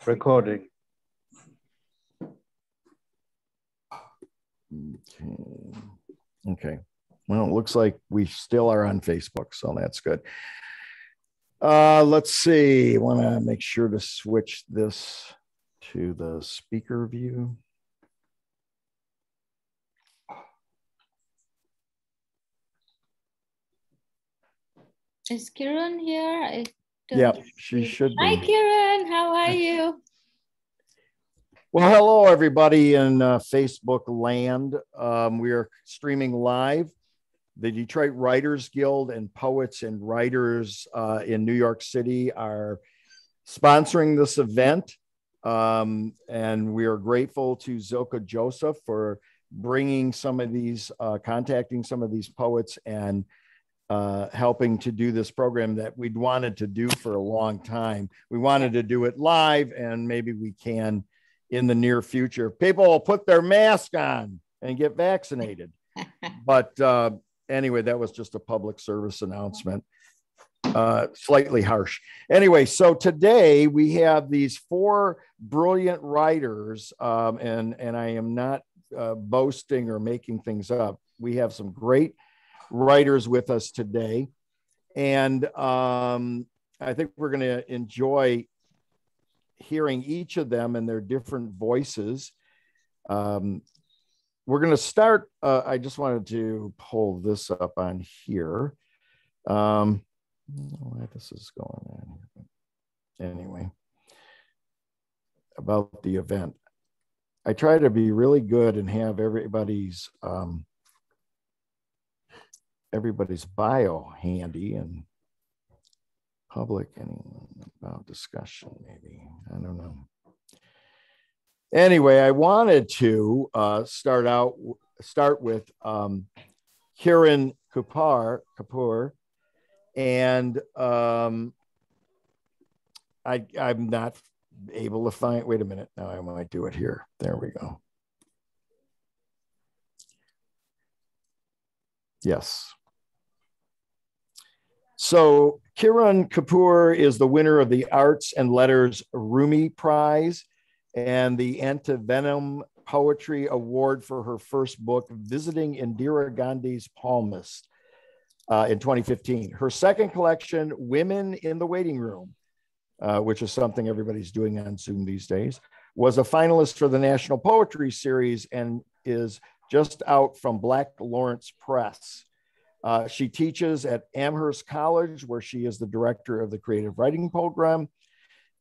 Recording. Okay. Well, it looks like we still are on Facebook, so that's good. Let's see. I want to make sure to switch this to the speaker view. Is Kirun here? Yeah, she should be. Hi, Kieran. How are you? Well, hello, everybody in Facebook land. We are streaming live. The Detroit Writers Guild and Poets and Writers in New York City are sponsoring this event. And we are grateful to Zilka Joseph for bringing some of these, contacting some of these poets and helping to do this program that we'd wanted to do for a long time. We wanted to do it live, and maybe we can in the near future. People will put their mask on and get vaccinated. But anyway, that was just a public service announcement. Slightly harsh. Anyway, so today we have these four brilliant writers, and I am not boasting or making things up. We have some great writers with us today, and I think we're going to enjoy hearing each of them and their different voices. We're going to start. I just wanted to pull this up on here. Why this is going on here. Anyway, about the event. I try to be really good and have everybody's bio handy and public and about discussion, maybe. I don't know. Anyway, I wanted to start with Kieran Kapur, and I'm not able to find. Wait a minute. Now I might do it here. There we go. Yes. So Kirun Kapur is the winner of the Arts and Letters Rumi Prize and the Antivenom Poetry Award for her first book, Visiting Indira Gandhi's Palmist, in 2015. Her second collection, Women in the Waiting Room, which is something everybody's doing on Zoom these days, was a finalist for the National Poetry Series and is just out from Black Lawrence Press. She teaches at Amherst College, where she is the director of the creative writing program.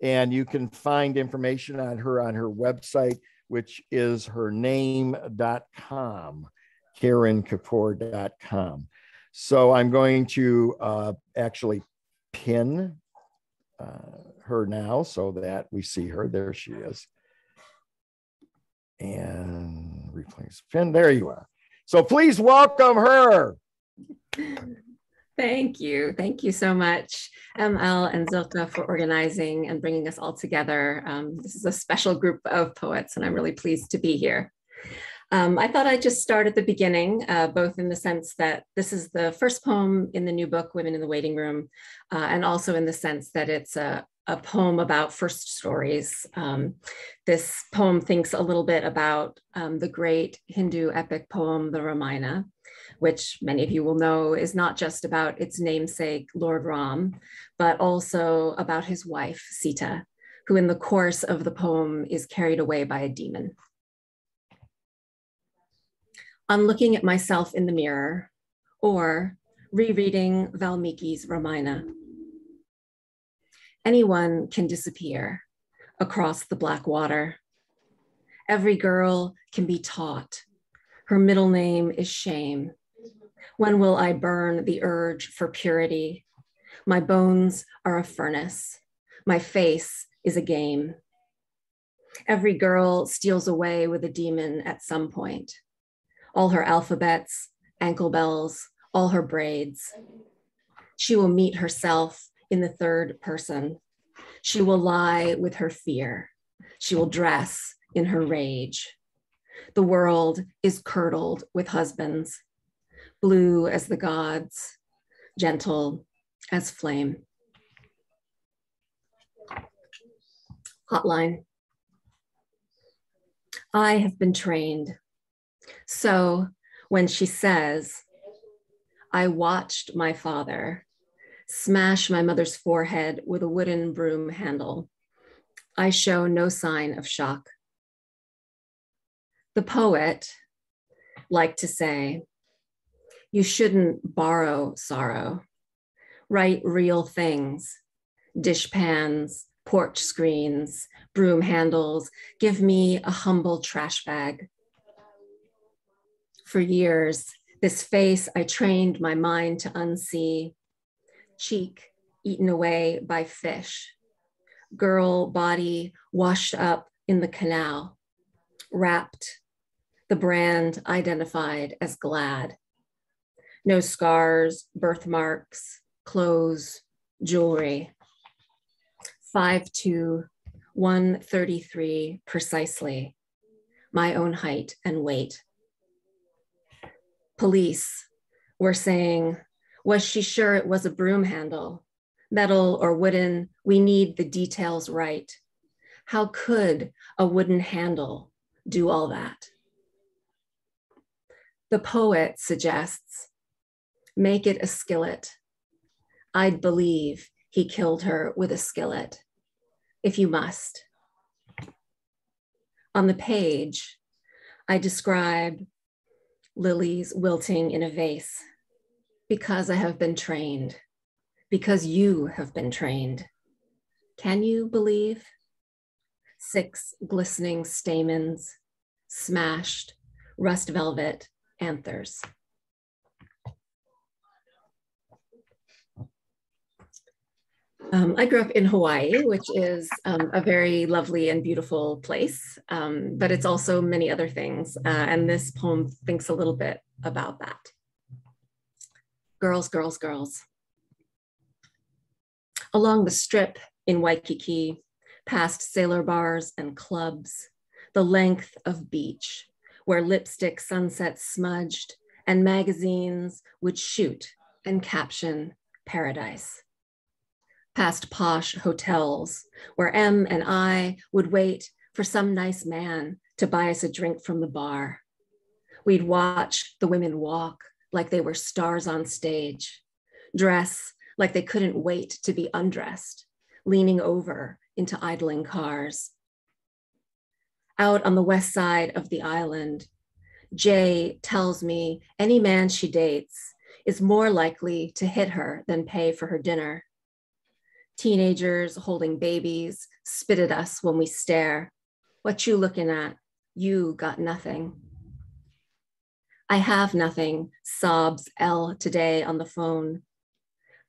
And you can find information on her website, which is her name.com, KarenKapoor.com. So I'm going to actually pin her now so that we see her. There she is. And replace pin. There you are. So please welcome her. Thank you. Thank you so much, ML and Zilka, for organizing and bringing us all together. This is a special group of poets, and I'm really pleased to be here. I thought I'd just start at the beginning, both in the sense that this is the first poem in the new book, Women in the Waiting Room, and also in the sense that it's a poem about first stories. This poem thinks a little bit about the great Hindu epic poem, the Ramayana, which many of you will know is not just about its namesake, Lord Ram, but also about his wife, Sita, who in the course of the poem is carried away by a demon. On looking at myself in the mirror, or rereading Valmiki's Ramayana, anyone can disappear across the black water. Every girl can be taught. Her middle name is shame. When will I burn the urge for purity? My bones are a furnace. My face is a game. Every girl steals away with a demon at some point. All her alphabets, ankle bells, all her braids. She will meet herself in the third person. She will lie with her fear. She will dress in her rage. The world is curdled with husbands, blue as the gods, gentle as flame. Hotline. I have been trained. So when she says, I watched my father smash my mother's forehead with a wooden broom handle, I show no sign of shock. The poet liked to say, you shouldn't borrow sorrow. Write real things, dishpans, porch screens, broom handles. Give me a humble trash bag. For years, this face I trained my mind to unsee. Cheek eaten away by fish. Girl body washed up in the canal. Wrapped, the brand identified as glad. No scars, birthmarks, clothes, jewelry. 5'2", 133 precisely, my own height and weight. Police were saying, was she sure it was a broom handle? Metal or wooden, we need the details right. How could a wooden handle do all that? The poet suggests, make it a skillet. I'd believe he killed her with a skillet, if you must. On the page, I describe lilies wilting in a vase because I have been trained, because you have been trained. Can you believe? 6 glistening stamens, smashed rust velvet anthers. I grew up in Hawaii, which is a very lovely and beautiful place, but it's also many other things. And this poem thinks a little bit about that. Girls, girls, girls. Along the strip in Waikiki, past sailor bars and clubs, the length of beach, where lipstick sunsets smudged and magazines would shoot and caption paradise. Past posh hotels, where M and I would wait for some nice man to buy us a drink from the bar. We'd watch the women walk like they were stars on stage, dress like they couldn't wait to be undressed, leaning over into idling cars. Out on the west side of the island, Jay tells me any man she dates is more likely to hit her than pay for her dinner. Teenagers holding babies spit at us when we stare. What you looking at? You got nothing. I have nothing, sobs L today on the phone.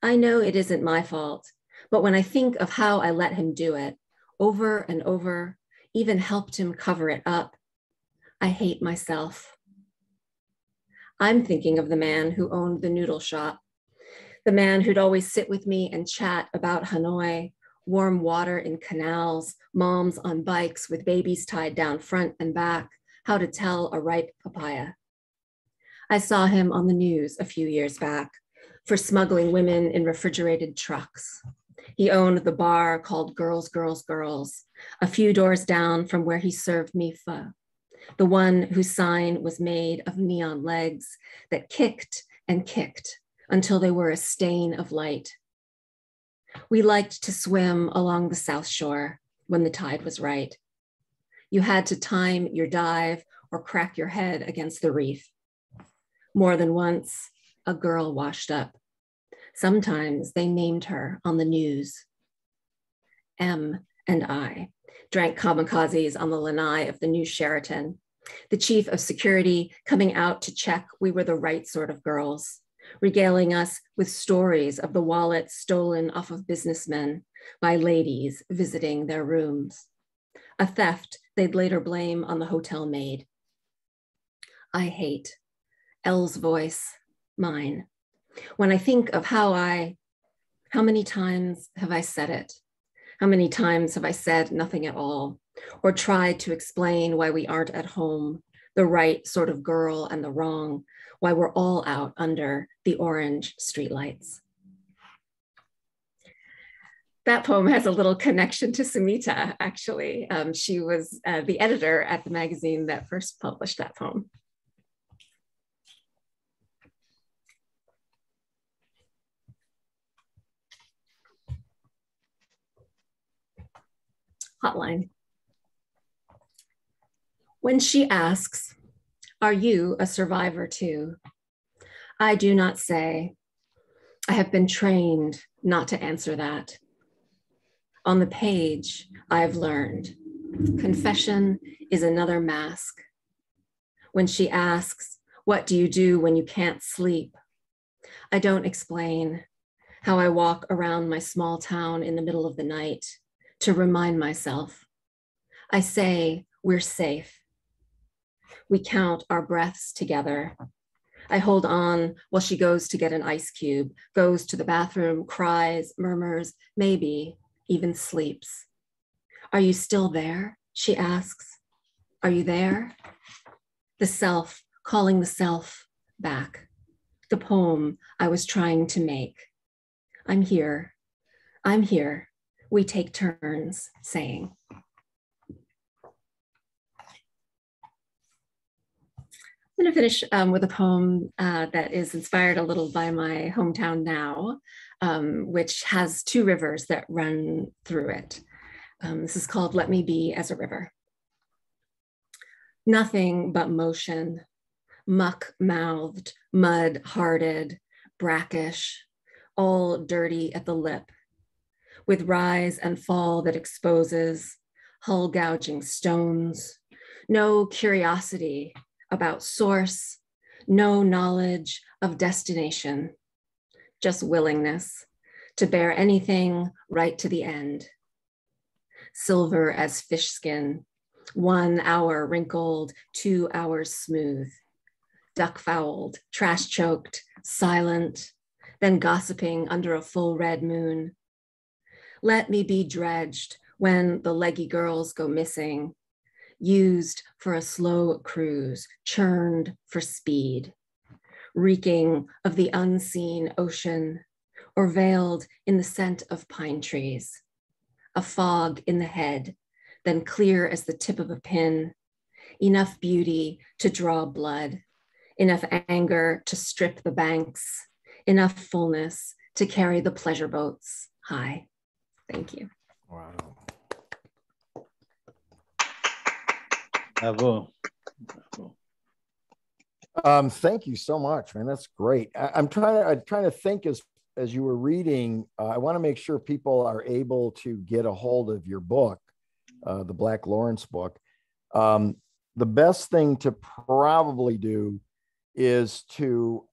I know it isn't my fault, but when I think of how I let him do it, over and over, even helped him cover it up, I hate myself. I'm thinking of the man who owned the noodle shop, the man who'd always sit with me and chat about Hanoi, warm water in canals, moms on bikes with babies tied down front and back, how to tell a ripe papaya. I saw him on the news a few years back for smuggling women in refrigerated trucks. He owned the bar called Girls, Girls, Girls, a few doors down from where he served me pho, the one whose sign was made of neon legs that kicked and kicked until they were a stain of light. We liked to swim along the South Shore when the tide was right. You had to time your dive or crack your head against the reef. More than once, a girl washed up. Sometimes they named her on the news. M and I drank kamikazes on the lanai of the new Sheraton, the chief of security coming out to check we were the right sort of girls, regaling us with stories of the wallets stolen off of businessmen by ladies visiting their rooms, a theft they'd later blame on the hotel maid. I hate Elle's voice, mine. When I think of how many times have I said it? How many times have I said nothing at all, or tried to explain why we aren't at home, the right sort of girl and the wrong, why we're all out under the orange streetlights. That poem has a little connection to Sumita, actually. She was the editor at the magazine that first published that poem. Hotline. When she asks, "Are you a survivor too?" I do not say. I have been trained not to answer that. On the page, I've learned confession is another mask. When she asks, "What do you do when you can't sleep?" I don't explain how I walk around my small town in the middle of the night to remind myself. I say, we're safe. We count our breaths together. I hold on while she goes to get an ice cube, goes to the bathroom, cries, murmurs, maybe even sleeps. "Are you still there?" she asks. "Are you there?" The self calling the self back. The poem I was trying to make. I'm here. I'm here. We take turns saying. I'm going to finish with a poem that is inspired a little by my hometown now, which has two rivers that run through it. This is called Let Me Be as a River. Nothing but motion, muck-mouthed, mud-hearted, brackish, all dirty at the lip, with rise and fall that exposes, hull-gouging stones, no curiosity about source, no knowledge of destination, just willingness to bear anything right to the end. Silver as fish skin, 1 hour wrinkled, 2 hours smooth, duck-fouled, trash-choked, silent, then gossiping under a full red moon. Let me be dredged when the leggy girls go missing, used for a slow cruise, churned for speed, reeking of the unseen ocean, or veiled in the scent of pine trees. A fog in the head, then clear as the tip of a pin, enough beauty to draw blood, enough anger to strip the banks, enough fullness to carry the pleasure boats high. Thank you. Wow. Bravo. Thank you so much, man. That's great. I'm trying to think as you were reading. I want to make sure people are able to get a hold of your book, the Black Lawrence book. The best thing to probably do is to,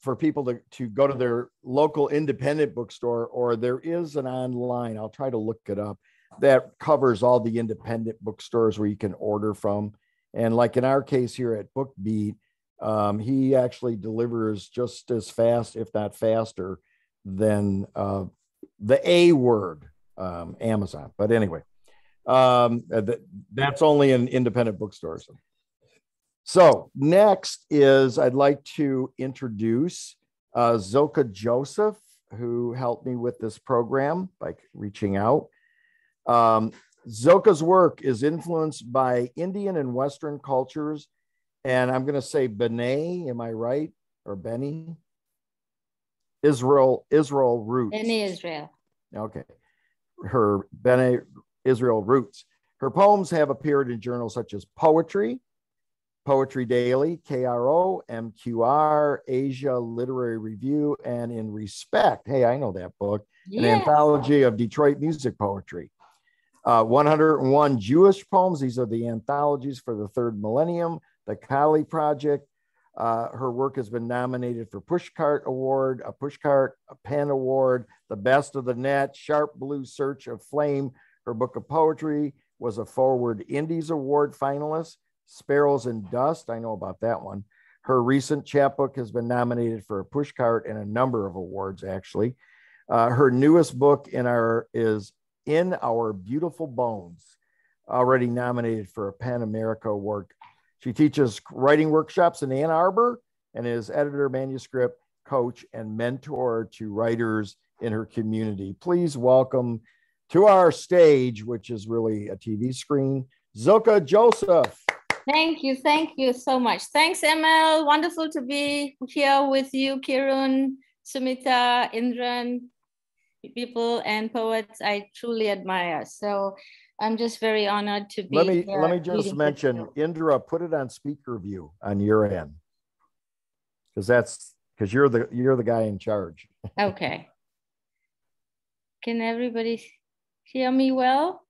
for people to go to their local independent bookstore, or there is an online, I'll try to look it up, that covers all the independent bookstores where you can order from. And like in our case here at BookBeat, he actually delivers just as fast, if not faster, than the A word, Amazon. But anyway, that's only in independent bookstores. So next is I'd like to introduce Zilka Joseph, who helped me with this program by reaching out. Zilka's work is influenced by Indian and Western cultures, and I'm going to say B'nai, am I right? Or Benny? Israel roots. B'nai Israel. Okay. Her B'nai Israel roots. Her poems have appeared in journals such as Poetry, Poetry Daily, KRO, MQR, Asia Literary Review, and in Respect. Hey, I know that book. An anthology of Detroit music poetry. 101 Jewish poems. These are the anthologies for the third millennium, the Kali Project. Her work has been nominated for Pushcart Award, a Pushcart, a Pen Award, the Best of the Net, Sharp Blue Search of Flame. Her book of poetry was a Forward Indies Award finalist. Sparrows and Dust, I know about that one. Her recent chapbook has been nominated for a Pushcart and a number of awards, actually. Her newest book is In Our Beautiful Bones, already nominated for a PEN America Award. She teaches writing workshops in Ann Arbor and is editor, manuscript coach, and mentor to writers in her community. Please welcome to our stage, which is really a TV screen, Zilka Joseph. Thank you so much. Thanks, ML. Wonderful to be here with you, Kirun, Sumita, Indran, people and poets I truly admire. So I'm just very honored to be here. Let me just mention, Indra, put it on speaker view on your end, because you're the guy in charge. Okay. Can everybody hear me well?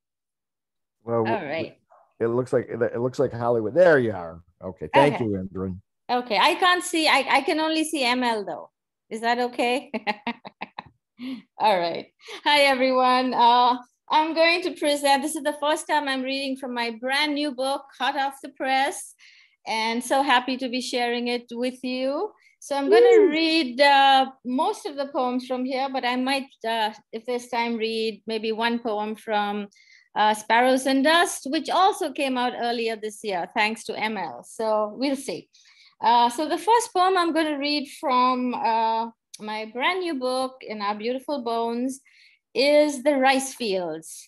Well, all right. It looks like Hollywood. There you are. Okay. Thank you, Indran. Okay. I can't see. I can only see ML though. Is that okay? All right. Hi, everyone. I'm going to present. This is the first time I'm reading from my brand new book, hot off the press, and so happy to be sharing it with you. So I'm going to read most of the poems from here, but I might, if there's time, read maybe one poem from Sparrows and Dust, which also came out earlier this year, thanks to ML. So we'll see. So the first poem I'm going to read from my brand new book, In Our Beautiful Bones, is The Rice Fields.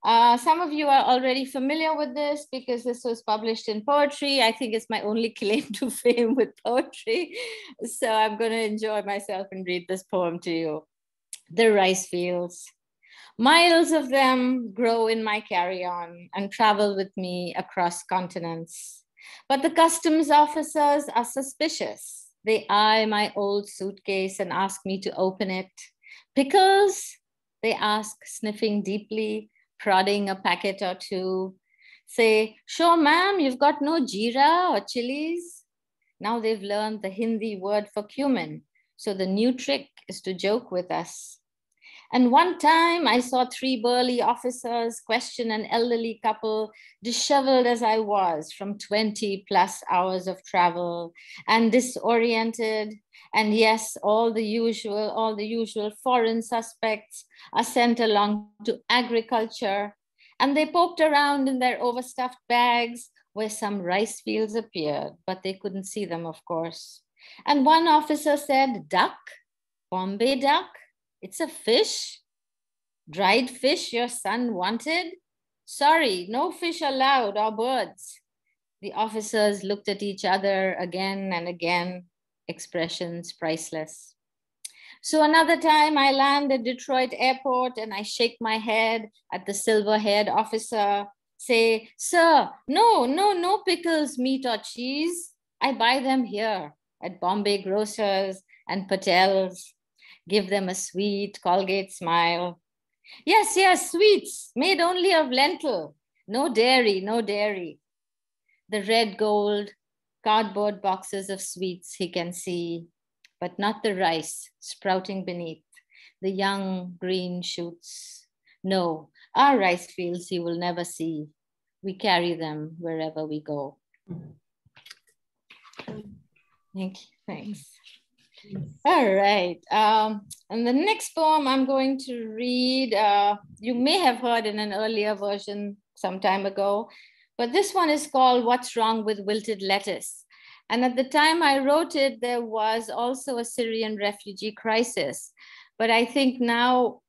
Some of you are already familiar with this because this was published in poetry. I think it's my only claim to fame with poetry. So I'm going to enjoy myself and read this poem to you. The rice fields. Miles of them grow in my carry-on and travel with me across continents. But the customs officers are suspicious. They eye my old suitcase and ask me to open it. Pickles? They ask, sniffing deeply, prodding a packet or two. Say, sure, ma'am, you've got no jeera or chilies. Now they've learned the Hindi word for cumin. So the new trick is to joke with us. And one time I saw 3 burly officers question an elderly couple, disheveled as I was from 20+ hours of travel and disoriented. And yes, all the usual foreign suspects are sent along to agriculture. And they poked around in their overstuffed bags where some rice fields appeared, but they couldn't see them, of course. And one officer said, duck, Bombay duck? It's a fish? Dried fish your son wanted? Sorry, no fish allowed or birds. The officers looked at each other again and again, expressions priceless. So another time I land at Detroit airport and I shake my head at the silver-haired officer, say, sir, no pickles, meat or cheese. I buy them here at Bombay Grocers and Patel's. Give them a sweet Colgate smile. Yes, sweets, made only of lentil. No dairy. The red gold cardboard boxes of sweets he can see, but not the rice sprouting beneath, the young green shoots. No, our rice fields he will never see. We carry them wherever we go. Thanks. All right. And the next poem I'm going to read, you may have heard in an earlier version some time ago, but this one is called What's Wrong with Wilted Lettuce? And at the time I wrote it, there was also a Syrian refugee crisis. But I think now,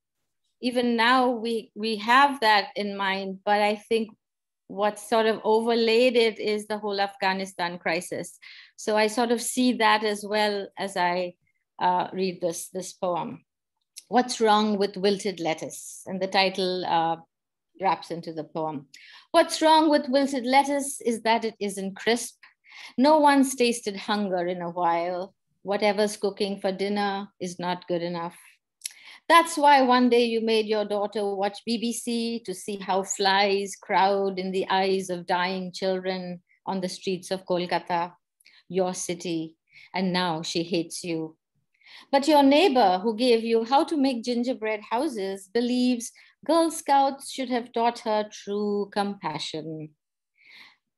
even now, we have that in mind, but I think what sort of overlaid it is the whole Afghanistan crisis. So I sort of see that as well as I read this poem. What's wrong with wilted lettuce? And the title wraps into the poem. What's wrong with wilted lettuce is that it isn't crisp. No one's tasted hunger in a while. Whatever's cooking for dinner is not good enough. That's why one day you made your daughter watch BBC to see how flies crowd in the eyes of dying children on the streets of Kolkata, your city, and now she hates you. But your neighbor who gave you how to make gingerbread houses believes Girl Scouts should have taught her true compassion.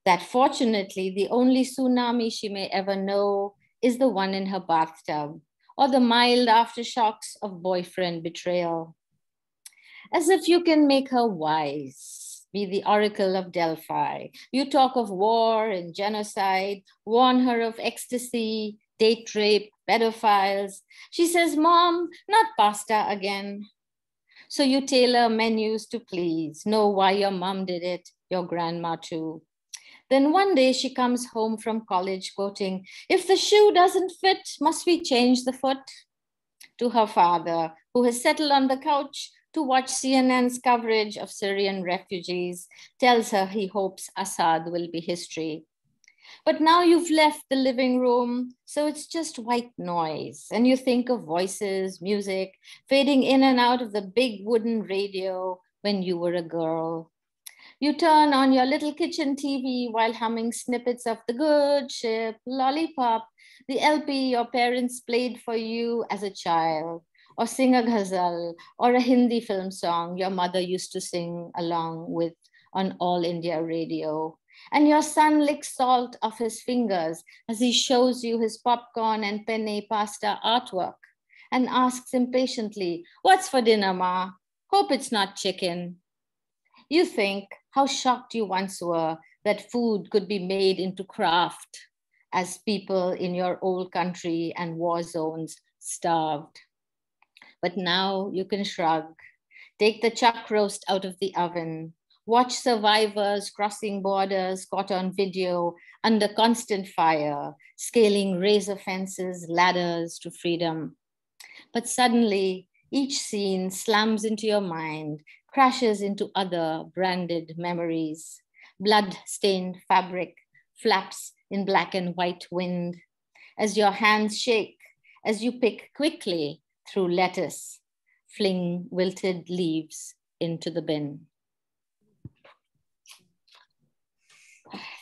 That fortunately, the only tsunami she may ever know is the one in her bathtub, or the mild aftershocks of boyfriend betrayal. As if you can make her wise, be the oracle of Delphi. You talk of war and genocide, warn her of ecstasy, date rape, pedophiles. She says, Mom, not pasta again. So you tailor menus to please, know why your mom did it, your grandma too. Then one day she comes home from college quoting, if the shoe doesn't fit, must we change the foot? To her father, who has settled on the couch to watch CNN's coverage of Syrian refugees, tells her he hopes Assad will be history. But now you've left the living room, so it's just white noise. And you think of voices, music, fading in and out of the big wooden radio when you were a girl. You turn on your little kitchen TV while humming snippets of The Good Ship, Lollipop, the LP your parents played for you as a child, or sing a ghazal or a Hindi film song your mother used to sing along with on All India Radio. And your son licks salt off his fingers as he shows you his popcorn and penne pasta artwork and asks impatiently, what's for dinner, Ma? Hope it's not chicken. You think how shocked you once were that food could be made into craft as people in your old country and war zones starved. But now you can shrug, take the chuck roast out of the oven, watch survivors crossing borders caught on video under constant fire, scaling razor fences, ladders to freedom. But suddenly, each scene slams into your mind, crashes into other branded memories. Blood-stained fabric flaps in black and white wind as your hands shake, as you pick quickly through lettuce, fling wilted leaves into the bin.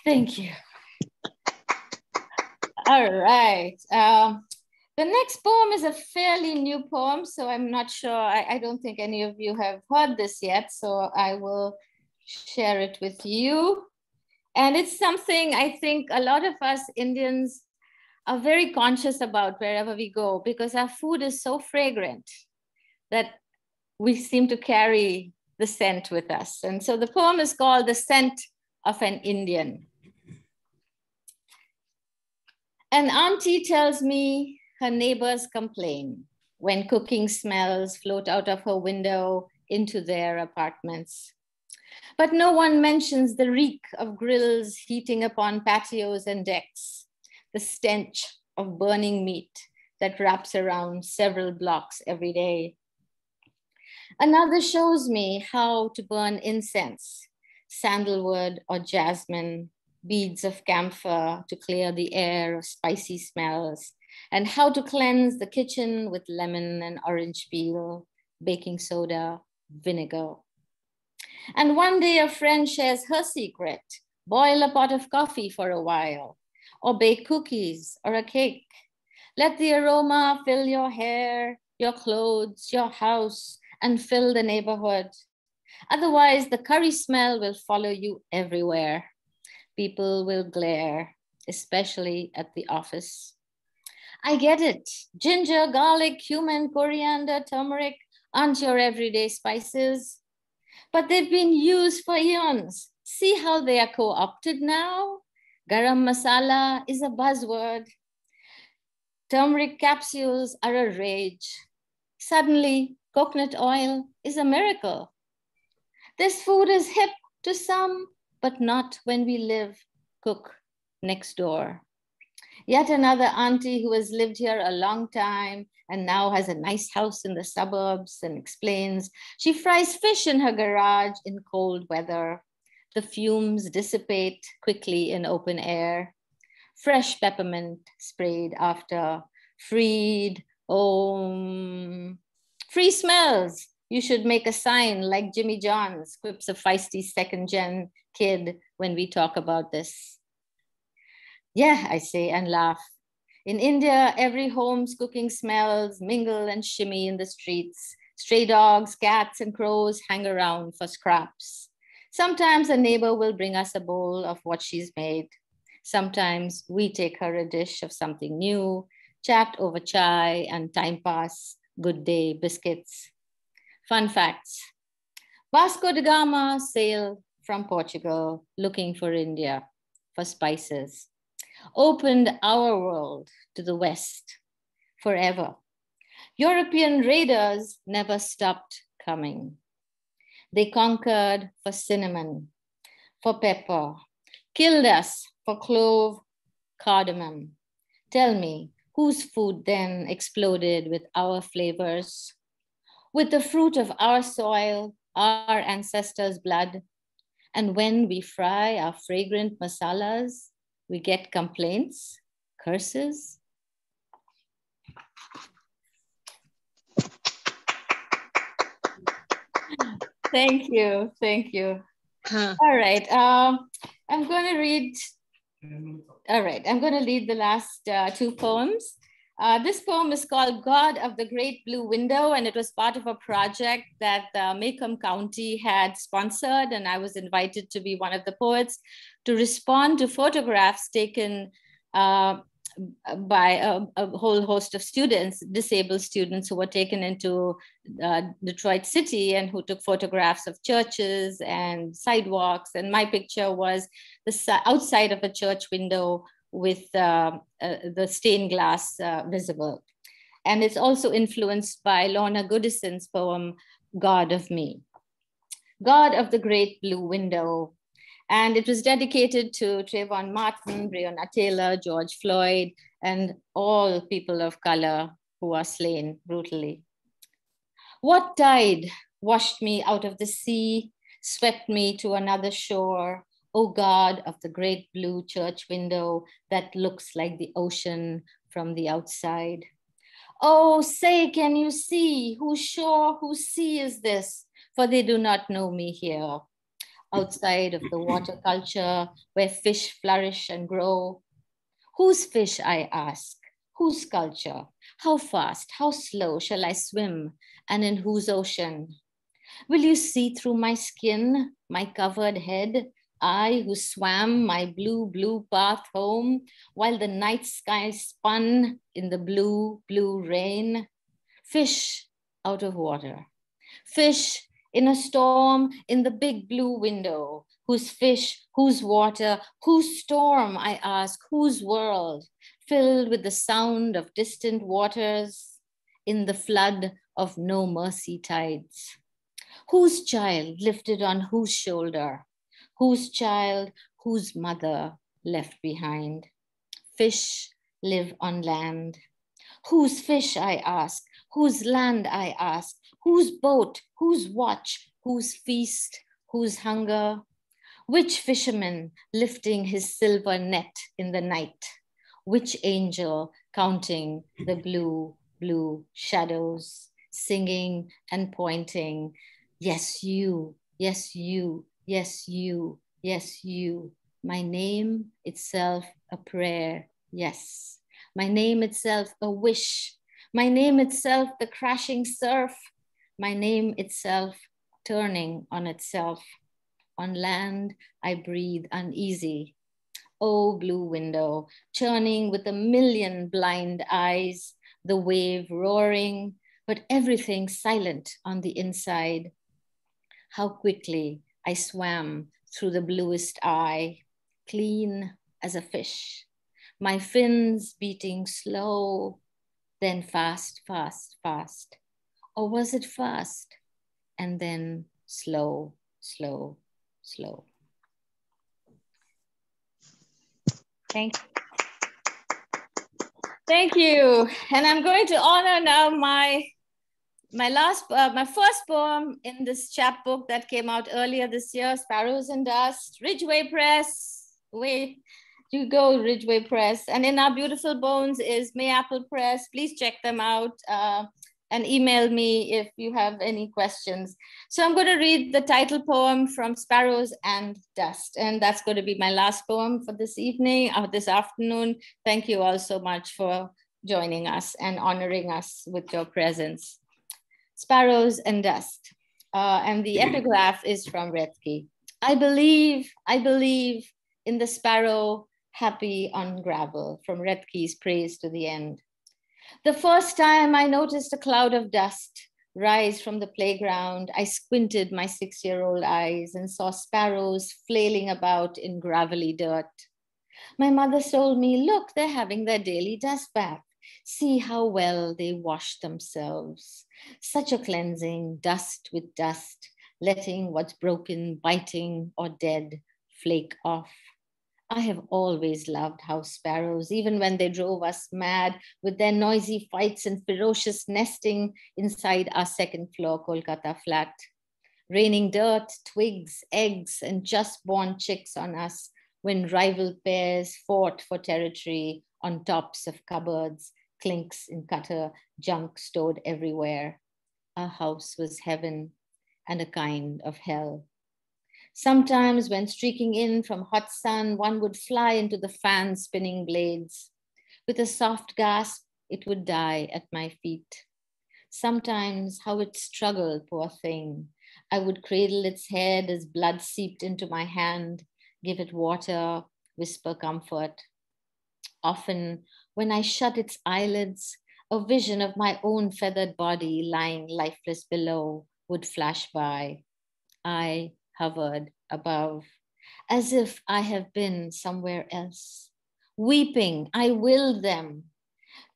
Thank you. All right. The next poem is a fairly new poem, so I'm not sure. I don't think any of you have heard this yet, so I will share it with you. And it's something I think a lot of us Indians are very conscious about wherever we go, because our food is so fragrant that we seem to carry the scent with us. And so the poem is called The Scent of an Indian. An auntie tells me her neighbors complain when cooking smells float out of her window into their apartments. But no one mentions the reek of grills heating upon patios and decks, the stench of burning meat that wraps around several blocks every day. Another shows me how to burn incense, sandalwood or jasmine, beads of camphor to clear the air of spicy smells, and how to cleanse the kitchen with lemon and orange peel, baking soda, vinegar. And one day a friend shares her secret, boil a pot of coffee for a while, or bake cookies or a cake. Let the aroma fill your hair, your clothes, your house, and fill the neighborhood. Otherwise, the curry smell will follow you everywhere. People will glare, especially at the office. I get it. Ginger, garlic, cumin, coriander, turmeric aren't your everyday spices, but they've been used for eons. See how they are co-opted now? Garam masala is a buzzword. Turmeric capsules are a rage. Suddenly, coconut oil is a miracle. This food is hip to some, but not when we live, cook next door. Yet another auntie who has lived here a long time and now has a nice house in the suburbs and explains she fries fish in her garage in cold weather. The fumes dissipate quickly in open air. Fresh peppermint sprayed after. Freed, free smells. You should make a sign like Jimmy John's, quips a feisty second-gen kid when we talk about this. Yeah, I say and laugh. In India, every home's cooking smells mingle and shimmy in the streets. Stray dogs, cats, and crows hang around for scraps. Sometimes a neighbor will bring us a bowl of what she's made. Sometimes we take her a dish of something new, chat over chai and time pass, good day biscuits. Fun facts. Vasco da Gama sailed from Portugal looking for India, for spices. opened our world to the West forever. European raiders never stopped coming. They conquered for cinnamon, for pepper, killed us for clove, cardamom. Tell me, whose food then exploded with our flavors? With the fruit of our soil, our ancestors' blood. And when we fry our fragrant masalas, we get complaints, curses. Thank you, thank you. All right, I'm going to read. All right, I'm going to read the last two poems. This poem is called God of the Great Blue Window, and it was part of a project that Macomb County had sponsored, and I was invited to be one of the poets to respond to photographs taken by a whole host of students, disabled students who were taken into Detroit City and who took photographs of churches and sidewalks. And my picture was the outside of a church window with the stained glass visible. And it's also influenced by Lorna Goodison's poem, God of Me. God of the Great Blue Window. And it was dedicated to Trayvon Martin, Breonna Taylor, George Floyd, and all people of color who are slain brutally. What tide washed me out of the sea, swept me to another shore, O God of the great blue church window that looks like the ocean from the outside? Oh, say, can you see whose shore, whose sea is this? For they do not know me here. Outside of the water culture where fish flourish and grow. Whose fish, I ask? Whose culture? How fast, how slow shall I swim? And in whose ocean? Will you see through my skin, my covered head? I who swam my blue, blue path home while the night sky spun in the blue, blue rain. Fish out of water. Fish in a storm in the big blue window, whose fish, whose water, whose storm, I ask, whose world, filled with the sound of distant waters in the flood of no mercy tides. Whose child lifted on whose shoulder, whose child, whose mother left behind. Fish live on land. Whose fish, I ask, whose land, I ask, whose boat, whose watch, whose feast, whose hunger? Which fisherman lifting his silver net in the night? Which angel counting the blue, blue shadows, singing and pointing? Yes, you, yes, you, yes, you, yes, you. My name itself a prayer, yes. My name itself a wish. My name itself the crashing surf. My name itself turning on itself. On land, I breathe uneasy. Oh, blue window, churning with a million blind eyes, the wave roaring, but everything silent on the inside. How quickly I swam through the bluest eye, clean as a fish. My fins beating slow, then fast, fast, fast. Or was it fast and then slow, slow, slow? Thank you. Thank you. And I'm going to honor now my first poem in this chapbook that came out earlier this year, Sparrows and Dust, Ridgeway Press. Way you go, Ridgeway Press. And in Our Beautiful Bones is Mayapple Press. Please check them out. And email me if you have any questions. So I'm going to read the title poem from Sparrows and Dust. And that's going to be my last poem for this evening, or this afternoon. Thank you all so much for joining us and honoring us with your presence. Sparrows and Dust. And the epigraph is from Redkey. I believe in the sparrow happy on gravel, from Redkey's Praise to the End. The first time I noticed a cloud of dust rise from the playground, I squinted my 6-year-old eyes and saw sparrows flailing about in gravelly dirt. My mother told me, look, they're having their daily dust bath. See how well they wash themselves. Such a cleansing, dust with dust, letting what's broken, biting, or dead flake off. I have always loved house sparrows, even when they drove us mad with their noisy fights and ferocious nesting inside our second floor Kolkata flat, raining dirt, twigs, eggs, and just born chicks on us when rival pairs fought for territory on tops of cupboards, clinks in cutter, junk stored everywhere. Our house was heaven and a kind of hell. Sometimes when streaking in from hot sun, one would fly into the fan spinning blades. With a soft gasp, it would die at my feet. Sometimes how it struggled, poor thing. I would cradle its head as blood seeped into my hand, give it water, whisper comfort. Often, when I shut its eyelids, a vision of my own feathered body lying lifeless below would flash by. I hovered above, as if I have been somewhere else. Weeping, I willed them.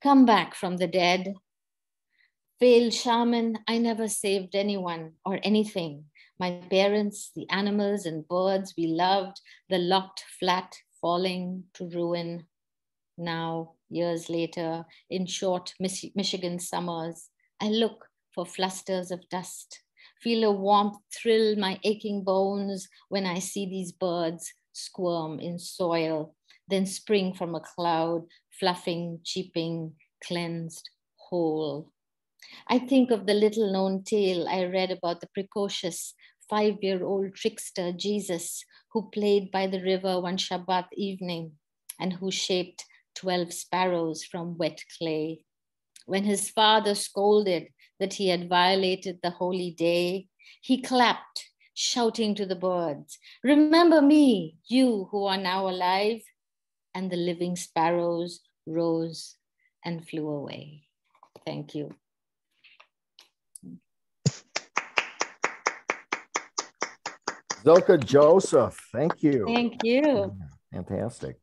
Come back from the dead. Failed shaman, I never saved anyone or anything. My parents, the animals and birds we loved, the locked flat falling to ruin. Now, years later, in short Michigan summers, I look for flusters of dust, feel a warmth thrill my aching bones when I see these birds squirm in soil, then spring from a cloud, fluffing, cheeping, cleansed, whole. I think of the little known tale I read about the precocious 5-year-old trickster Jesus who played by the river one Shabbat evening and who shaped 12 sparrows from wet clay. When his father scolded that he had violated the holy day, he clapped, shouting to the birds, "Remember me, you who are now alive." And the living sparrows rose and flew away. Thank you. Zilka Joseph, thank you. Thank you. Fantastic.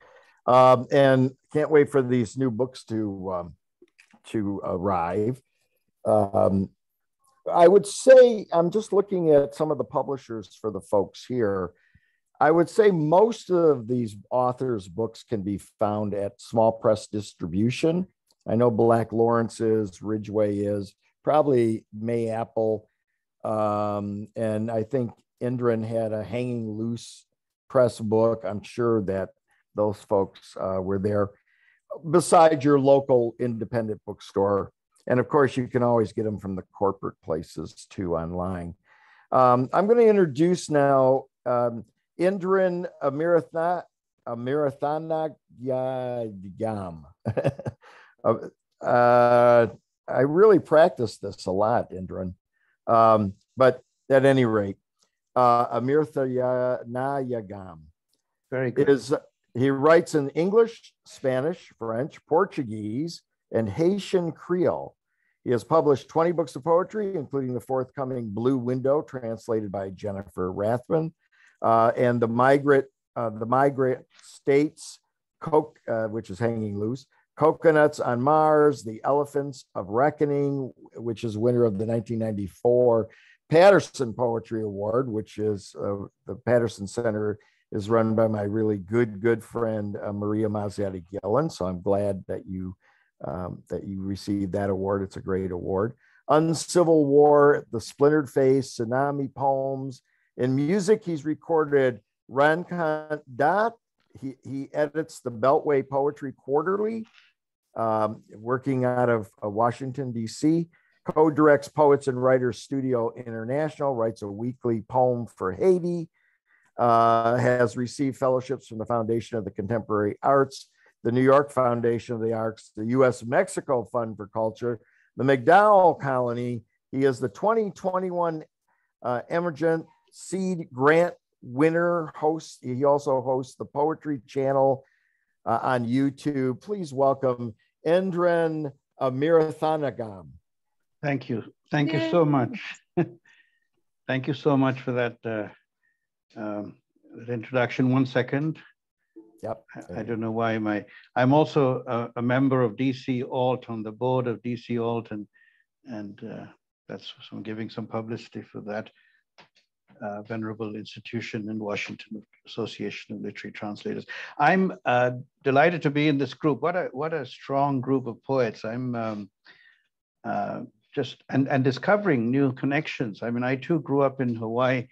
And can't wait for these new books to arrive. I would say, I'm just looking at some of the publishers for the folks here. I would say most of these authors' books can be found at small press distribution. I know Black Lawrence is, Ridgeway is, probably May Apple, and I think Indran had a Hanging Loose press book. I'm sure that those folks were there, besides your local independent bookstore. And of course, you can always get them from the corporate places too online. I'm going to introduce now Indran Amirthanayagam. I really practiced this a lot, Indran. But at any rate, Amirthanayagam. Very good. He writes in English, Spanish, French, Portuguese, and Haitian Creole. He has published 20 books of poetry, including the forthcoming Blue Window, translated by Jennifer Rathman, and the Migrant States, which is Hanging Loose, Coconuts on Mars, The Elephants of Reckoning, which is winner of the 1994 Patterson Poetry Award, which is the Patterson Center is run by my really good friend, Maria Mazzietti Gillen. So I'm glad that you received that award. It's a great award. Uncivil War, The Splintered Face, Tsunami Poems. In music, he's recorded Rankan Dat. He edits the Beltway Poetry Quarterly, working out of Washington, D.C., co-directs Poets and Writers Studio International, writes a weekly poem for Haiti, has received fellowships from the Foundation of the Contemporary Arts, the New York Foundation of the Arts, the U.S.-Mexico Fund for Culture, the McDowell Colony. He is the 2021 Emergent Seed Grant winner host. He also hosts the Poetry Channel on YouTube. Please welcome Indran Amirthanayagam. Thank you. Thank you so much. Thank you so much for that introduction. 1 second. Yep. I don't know why I'm also a member of DC Alt, on the board of DC Alt, and that's, so I'm giving some publicity for that venerable institution in Washington, Association of Literary Translators. I'm delighted to be in this group. What a strong group of poets. I'm just discovering new connections. I mean, I too grew up in Hawaii.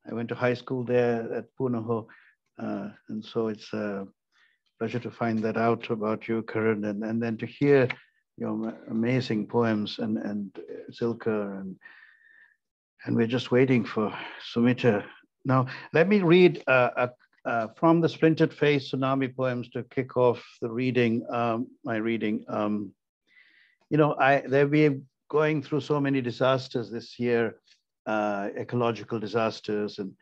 I went to high school there at Punahou. And so it's a pleasure to find that out about you, Kirun, and then to hear your amazing poems and Zilka, and we're just waiting for Sumita. Now, let me read from the Splintered Face Tsunami poems to kick off the reading, my reading. You know, they've been going through so many disasters this year, ecological disasters and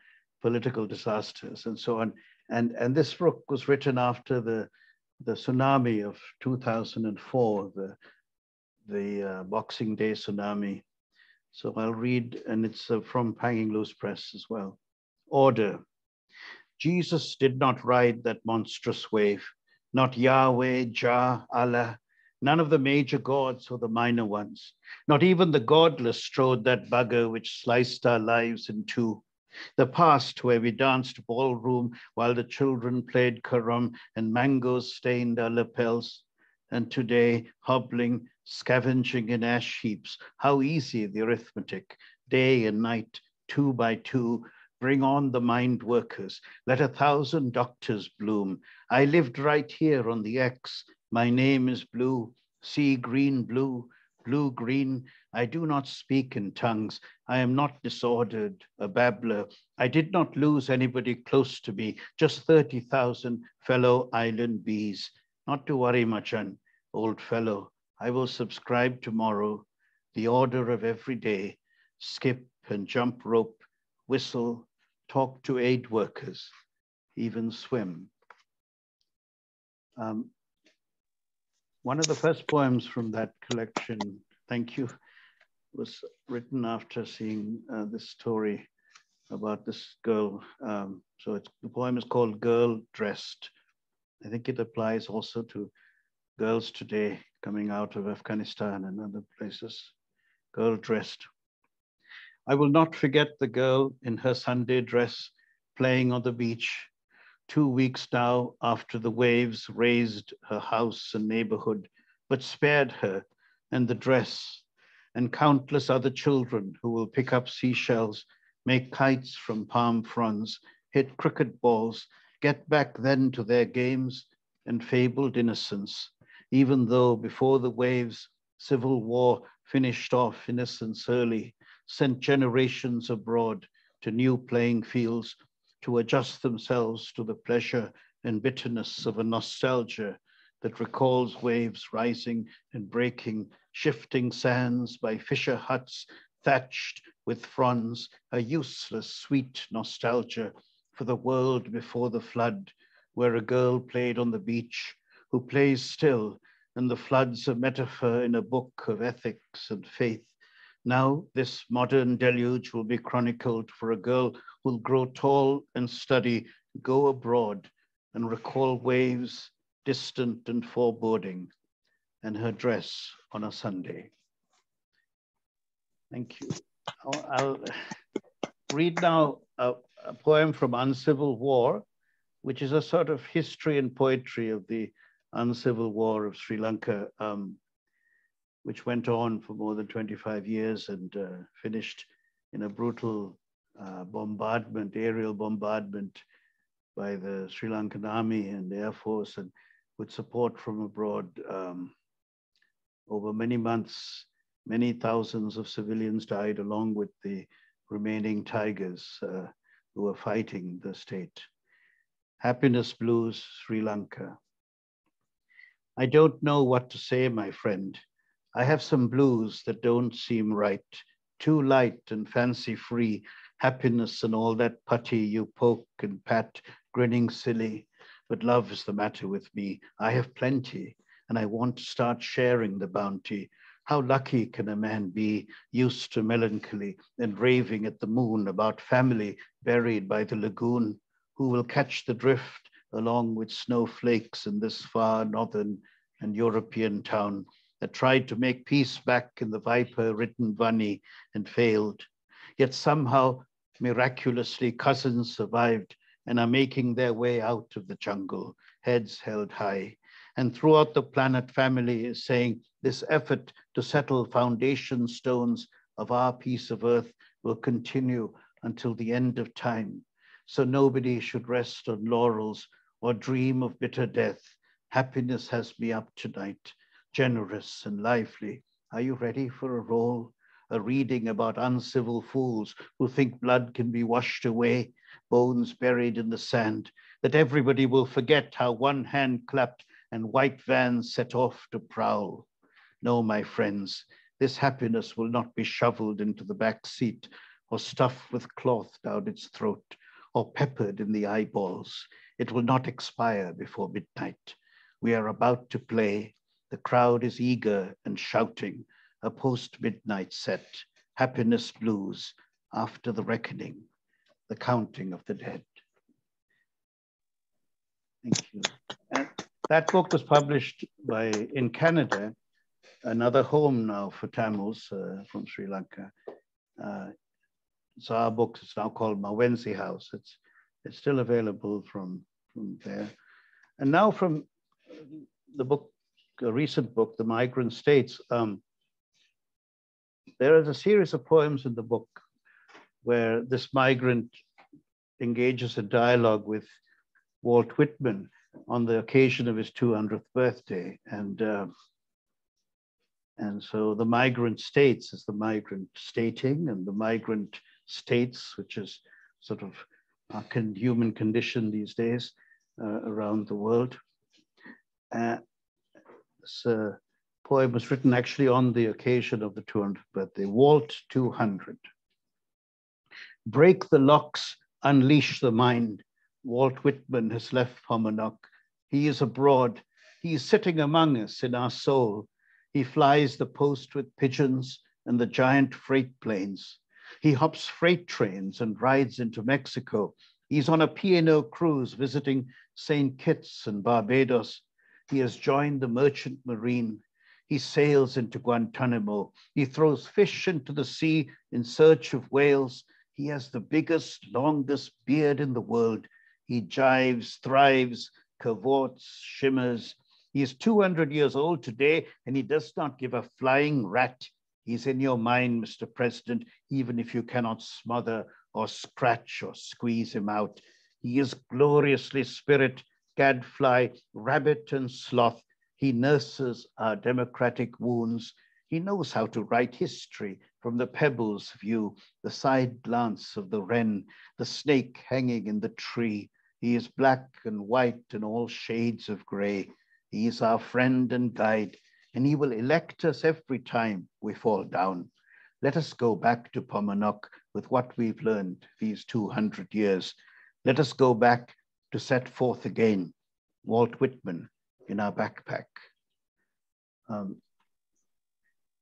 political disasters and so on. And this book was written after the tsunami of 2004, the Boxing Day tsunami. So I'll read, and it's from Hanging Loose Press as well. Order. Jesus did not ride that monstrous wave, not Yahweh, Jah, Allah, none of the major gods or the minor ones. Not even the godless strode that bugger which sliced our lives in two. The past where we danced ballroom while the children played carom and mangoes stained our lapels. And today, hobbling, scavenging in ash heaps, how easy the arithmetic, day and night, 2 by 2, bring on the mind workers, let 1,000 doctors bloom. I lived right here on the X, my name is blue, sea green blue, blue green. I do not speak in tongues. I am not disordered, a babbler. I did not lose anybody close to me, just 30,000 fellow island bees. Not to worry, Machan, old fellow. I will subscribe tomorrow, the order of every day, skip and jump rope, whistle, talk to aid workers, even swim. One of the first poems from that collection, thank you, was written after seeing this story about this girl. So the poem is called Girl Dressed. I think it applies also to girls today coming out of Afghanistan and other places. Girl Dressed. I will not forget the girl in her Sunday dress playing on the beach, 2 weeks now after the waves razed her house and neighborhood, but spared her and the dress and countless other children who will pick up seashells, make kites from palm fronds, hit cricket balls, get back then to their games and fabled innocence, even though before the waves, civil war finished off innocence early, sent generations abroad to new playing fields to adjust themselves to the pleasure and bitterness of a nostalgia that recalls waves rising and breaking, shifting sands by fisher huts thatched with fronds, a useless, sweet nostalgia for the world before the flood, where a girl played on the beach, who plays still, and the flood's a metaphor in a book of ethics and faith. Now this modern deluge will be chronicled for a girl who'll grow tall and study, go abroad and recall waves distant and foreboding, and her dress on a Sunday. Thank you. I'll read now a poem from Uncivil War, which is a sort of history and poetry of the uncivil war of Sri Lanka, which went on for more than 25 years and finished in a brutal bombardment, aerial bombardment by the Sri Lankan Army and Air Force, and with support from abroad. Over many months, many thousands of civilians died along with the remaining tigers who were fighting the state. Happiness Blues, Sri Lanka. I don't know what to say, my friend. I have some blues that don't seem right, too light and fancy free, happiness and all that putty you poke and pat, grinning silly, but love is the matter with me. I have plenty, and I want to start sharing the bounty. How lucky can a man be, used to melancholy and raving at the moon about family buried by the lagoon, who will catch the drift along with snowflakes in this far northern and European town that tried to make peace back in the viper-ridden Vani and failed. Yet somehow, miraculously, cousins survived and are making their way out of the jungle, heads held high. And throughout the planet, family is saying this effort to settle foundation stones of our piece of earth will continue until the end of time. So nobody should rest on laurels or dream of bitter death. Happiness has me up tonight, generous and lively. Are you ready for a role? A reading about uncivil fools who think blood can be washed away, bones buried in the sand, that everybody will forget how one hand clapped and white vans set off to prowl. No, my friends, this happiness will not be shoveled into the back seat or stuffed with cloth down its throat or peppered in the eyeballs. It will not expire before midnight. We are about to play. The crowd is eager and shouting. A post-midnight set, happiness blues, after the reckoning, the counting of the dead. Thank you. And that book was published in Canada, another home now for Tamils from Sri Lanka. So our book is now called Mawenzi House. It's still available from there. And now from the book, a recent book, The Migrant States, there is a series of poems in the book where this migrant engages in dialogue with Walt Whitman on the occasion of his 200th birthday. And so the Migrant States is the migrant stating, and the Migrant States, which is sort of our human condition these days around the world. This poem was written actually on the occasion of the 200th birthday. Walt 200. Break the locks, unleash the mind. Walt Whitman has left Paumanok. He is abroad. He is sitting among us in our soul. He flies the post with pigeons and the giant freight planes. He hops freight trains and rides into Mexico. He's on a P&O cruise visiting St. Kitts and Barbados. He has joined the merchant marine. He sails into Guantanamo. He throws fish into the sea in search of whales. He has the biggest, longest beard in the world. He jives, thrives, cavorts, shimmers. He is 200 years old today, and he does not give a flying rat. He's in your mind, Mr. President, even if you cannot smother or scratch or squeeze him out. He is gloriously spirit, gadfly, rabbit, and sloth. He nurses our democratic wounds. He knows how to write history from the pebble's view, the side glance of the wren, the snake hanging in the tree. He is black and white and all shades of gray. He is our friend and guide, and he will elect us every time we fall down. Let us go back to Paumanok with what we've learned these 200 years. Let us go back to set forth again, Walt Whitman in our backpack.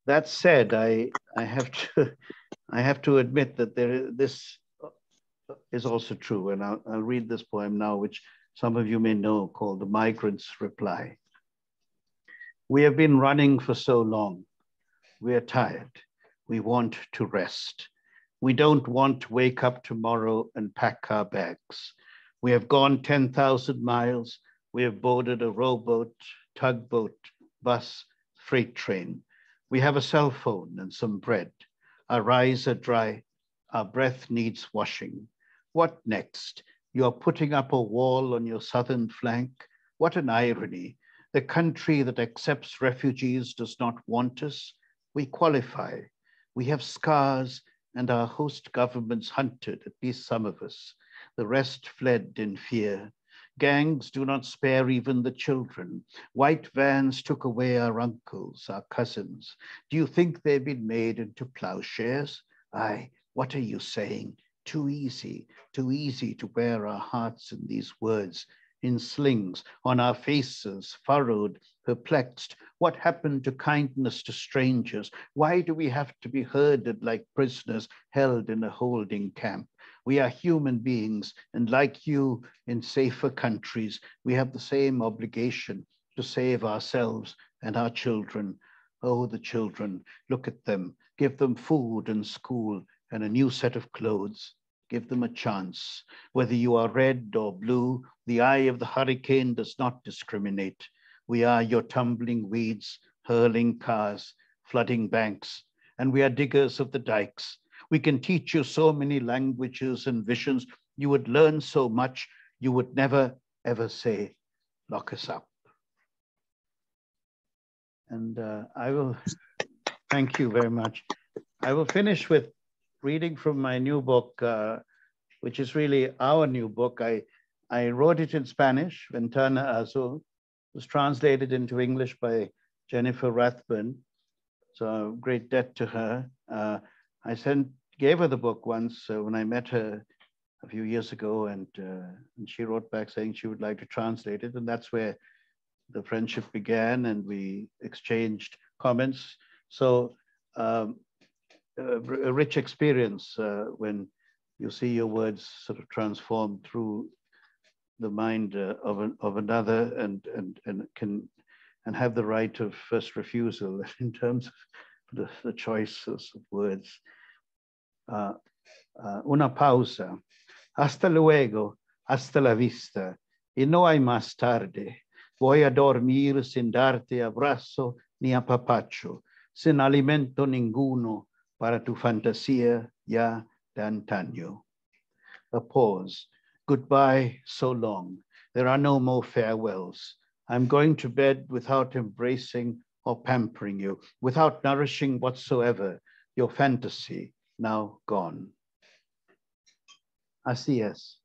That said, I have to admit that this is also true, and I'll read this poem now, which some of you may know, called The Migrant's Reply. We have been running for so long. We are tired. We want to rest. We don't want to wake up tomorrow and pack our bags. We have gone 10,000 miles. We have boarded a rowboat, tugboat, bus, freight train. We have a cell phone and some bread. Our eyes are dry. Our breath needs washing. What next? You're putting up a wall on your southern flank? What an irony. The country that accepts refugees does not want us. We qualify. We have scars, and our host governments hunted at least some of us. The rest fled in fear. Gangs do not spare even the children. White vans took away our uncles, our cousins. Do you think they've been made into plowshares? Aye, what are you saying? Too easy to wear our hearts in these words, in slings, on our faces, furrowed, perplexed. What happened to kindness to strangers? Why do we have to be herded like prisoners held in a holding camp? We are human beings, and like you in safer countries, we have the same obligation to save ourselves and our children. Oh, the children, look at them. Give them food and school and a new set of clothes. Give them a chance. Whether you are red or blue, the eye of the hurricane does not discriminate. We are your tumbling weeds, hurling cars, flooding banks, and we are diggers of the dikes. We can teach you so many languages and visions. You would learn so much, you would never, ever say, lock us up. And I will, thank you very much. I will finish with reading from my new book, which is really our new book. I wrote it in Spanish, Ventana Azul. It was translated into English by Jennifer Rathburn. So great debt to her. I gave her the book once when I met her a few years ago, and she wrote back saying she would like to translate it. And that's where the friendship began, and we exchanged comments. So a rich experience when you see your words sort of transformed through the mind of another, and have the right of first refusal in terms of the choices of words. Una pausa. Hasta luego. Hasta la vista. Y no hay más tarde. Voy a dormir sin darte abrazo ni apapacho, sin alimento ninguno para tu fantasía ya de antaño. A pause. Goodbye so long. There are no more farewells. I'm going to bed without embracing or pampering you, without nourishing whatsoever your fantasy, now gone. Así es.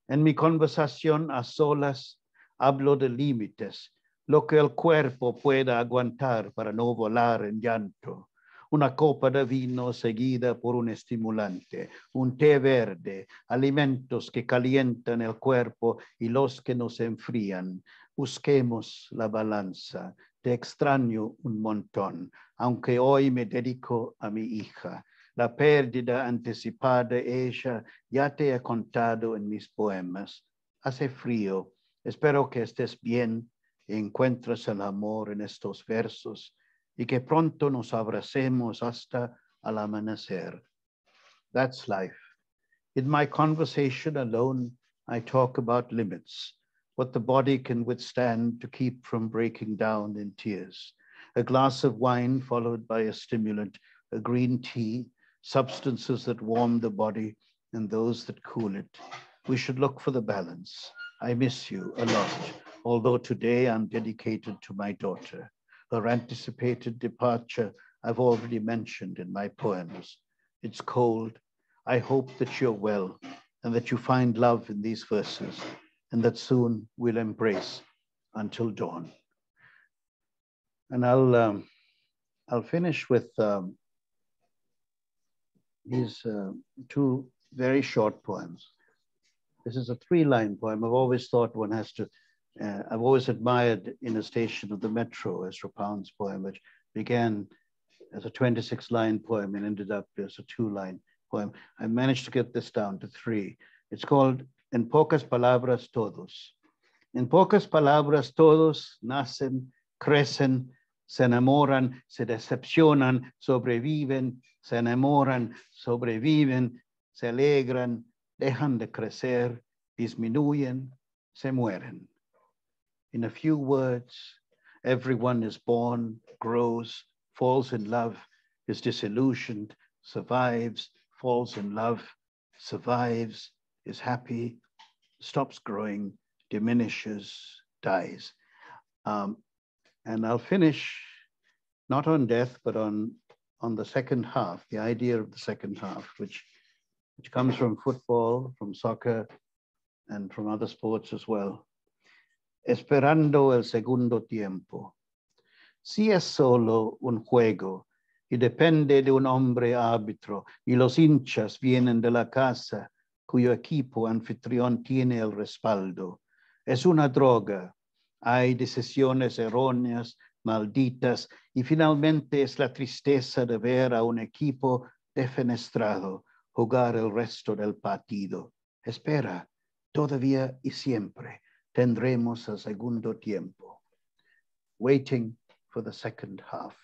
En mi conversación a solas, hablo de límites, lo que el cuerpo pueda aguantar para no volar en llanto. Una copa de vino seguida por un estimulante, un té verde, alimentos que calientan el cuerpo y los que nos enfrían. Busquemos la balanza. Te extraño un montón, aunque hoy me dedico a mi hija. La pérdida anticipada de ella ya te he contado en mis poemas. Hace frío. Espero que estés bien y encuentres el amor en estos versos y que pronto nos abracemos hasta al amanecer. That's life. In my conversation alone, I talk about limits, what the body can withstand to keep from breaking down in tears. A glass of wine followed by a stimulant, a green tea, substances that warm the body and those that cool it. We should look for the balance. I miss you a lot, although today I'm dedicated to my daughter. Her anticipated departure I've already mentioned in my poems. It's cold. I hope that you're well and that you find love in these verses and that soon we'll embrace until dawn. And I'll finish with these two very short poems. This is a 3-line poem. I've always thought one has to, I've always admired In a Station of the Metro, Ezra Pound's poem, which began as a 26-line poem and ended up as a 2-line poem. I managed to get this down to 3. It's called En pocas palabras todos. En pocas palabras todos nacen, crecen, se enamoran, se decepcionan, sobreviven, se enamoran, sobreviven, se alegran, dejan de crecer, disminuyen, se mueren. In a few words, everyone is born, grows, falls in love, is disillusioned, survives, falls in love, survives, is happy, stops growing, diminishes, dies. And I'll finish not on death, but on the second half, the idea of the second half, which comes from football, from soccer, and from other sports as well. Esperando el segundo tiempo. Si es solo un juego y depende de un hombre árbitro y los hinchas vienen de la casa cuyo equipo anfitrión tiene el respaldo. Es una droga. Hay decisiones erróneas, malditas, y finalmente es la tristeza de ver a un equipo defenestrado, jugar el resto del partido. Espera, todavía y siempre tendremos el segundo tiempo. Waiting for the second half.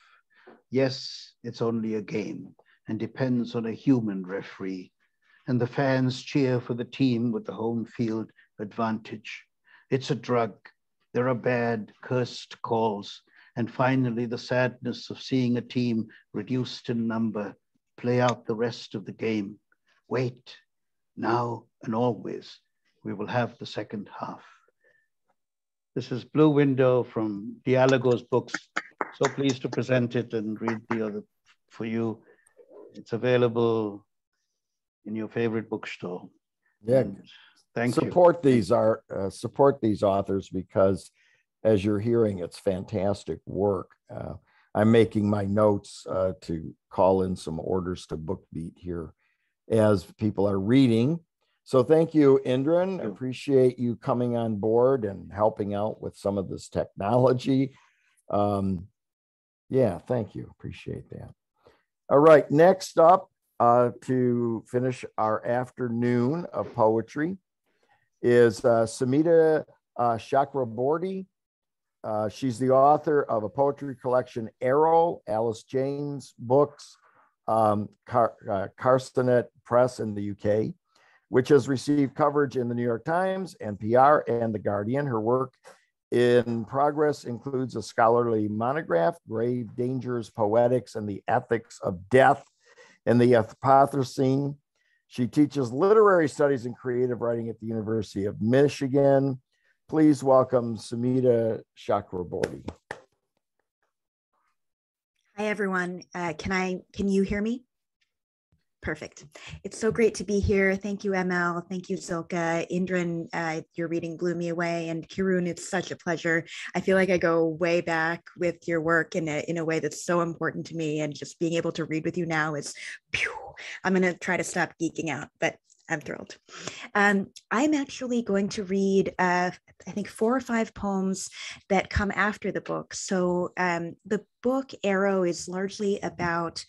Yes, it's only a game and depends on a human referee. And the fans cheer for the team with the home field advantage. It's a drug. There are bad, cursed calls. And finally, the sadness of seeing a team reduced in number play out the rest of the game. Wait, now and always, we will have the second half. This is Blue Window from Dialogos Books. So pleased to present it and read the other for you. It's available in your favorite bookstore. Yeah, and thank support you. Support these authors, because as you're hearing, it's fantastic work. I'm making my notes to call in some orders to BookBeat here as people are reading. So thank you, Indran. Appreciate you coming on board and helping out with some of this technology. Yeah, thank you. Appreciate that. All right, next up to finish our afternoon of poetry is Samida Chakraborty. She's the author of a poetry collection, Arrow, Alice Jane's books, Carcanet Press in the UK, which has received coverage in the New York Times, NPR, and The Guardian. Her work in progress includes a scholarly monograph, Grave Dangers, Poetics, and the Ethics of Death in the Anthropocene. She teaches literary studies and creative writing at the University of Michigan. Please welcome Samita Chakraborty. Hi, everyone. Can you hear me? Perfect. It's so great to be here. Thank you, ML. Thank you, Zilka. Indran, your reading blew me away. And Kirun, it's such a pleasure. I feel like I go way back with your work in a way that's so important to me. And just being able to read with you now is, phew, I'm going to try to stop geeking out, but I'm thrilled. I'm actually going to read, I think, 4 or 5 poems that come after the book. So the book Arrow is largely about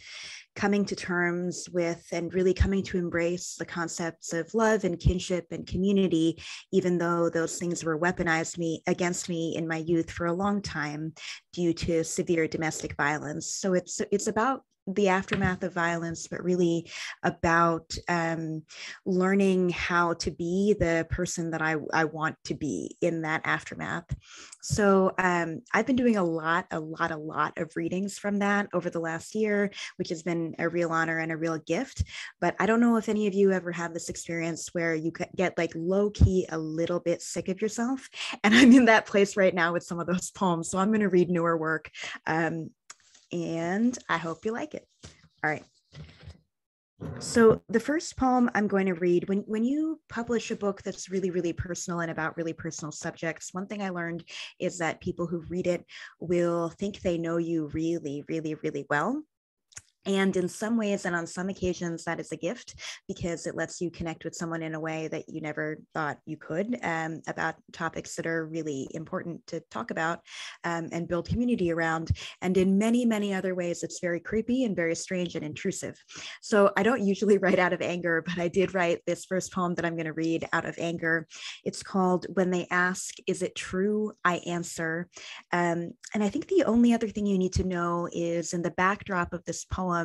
coming to terms with and really coming to embrace the concepts of love and kinship and community, even though those things were weaponized against me in my youth for a long time due to severe domestic violence. So it's about the aftermath of violence, but really about learning how to be the person that I want to be in that aftermath. So I've been doing a lot of readings from that over the last year, which has been a real honor and a real gift. But I don't know if any of you ever have this experience where you get like low key a little bit sick of yourself. And I'm in that place right now with some of those poems. So I'm going to read newer work. And I hope you like it. All right. So the first poem I'm going to read, when you publish a book that's really, really personal and about really personal subjects, one thing I learned is that people who read it will think they know you really, really, really well. And in some ways and on some occasions, that is a gift because it lets you connect with someone in a way that you never thought you could about topics that are really important to talk about and build community around. And in many, many other ways, it's very creepy and very strange and intrusive. So I don't usually write out of anger, but I did write this first poem that I'm going to read out of anger. It's called When They Ask, Is It True? I Answer. And I think the only other thing you need to know is in the backdrop of this poem,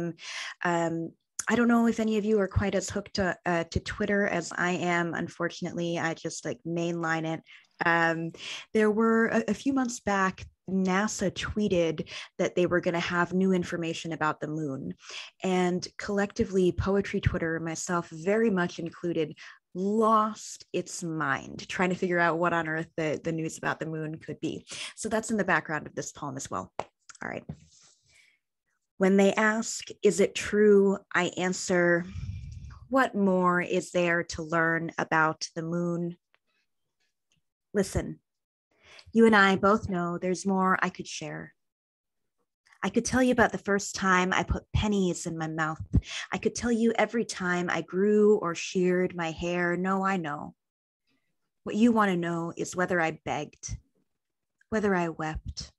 I don't know if any of you are quite as hooked to Twitter as I am. Unfortunately, I just like mainline it. There were a few months back, NASA tweeted that they were going to have new information about the moon. And collectively, Poetry Twitter, myself very much included, lost its mind trying to figure out what on earth the news about the moon could be. So that's in the background of this poem as well. All right. When they ask, is it true? I answer, what more is there to learn about the moon? Listen, you and I both know there's more I could share. I could tell you about the first time I put pennies in my mouth. I could tell you every time I grew or sheared my hair. No, I know. What you want to know is whether I begged, whether I wept.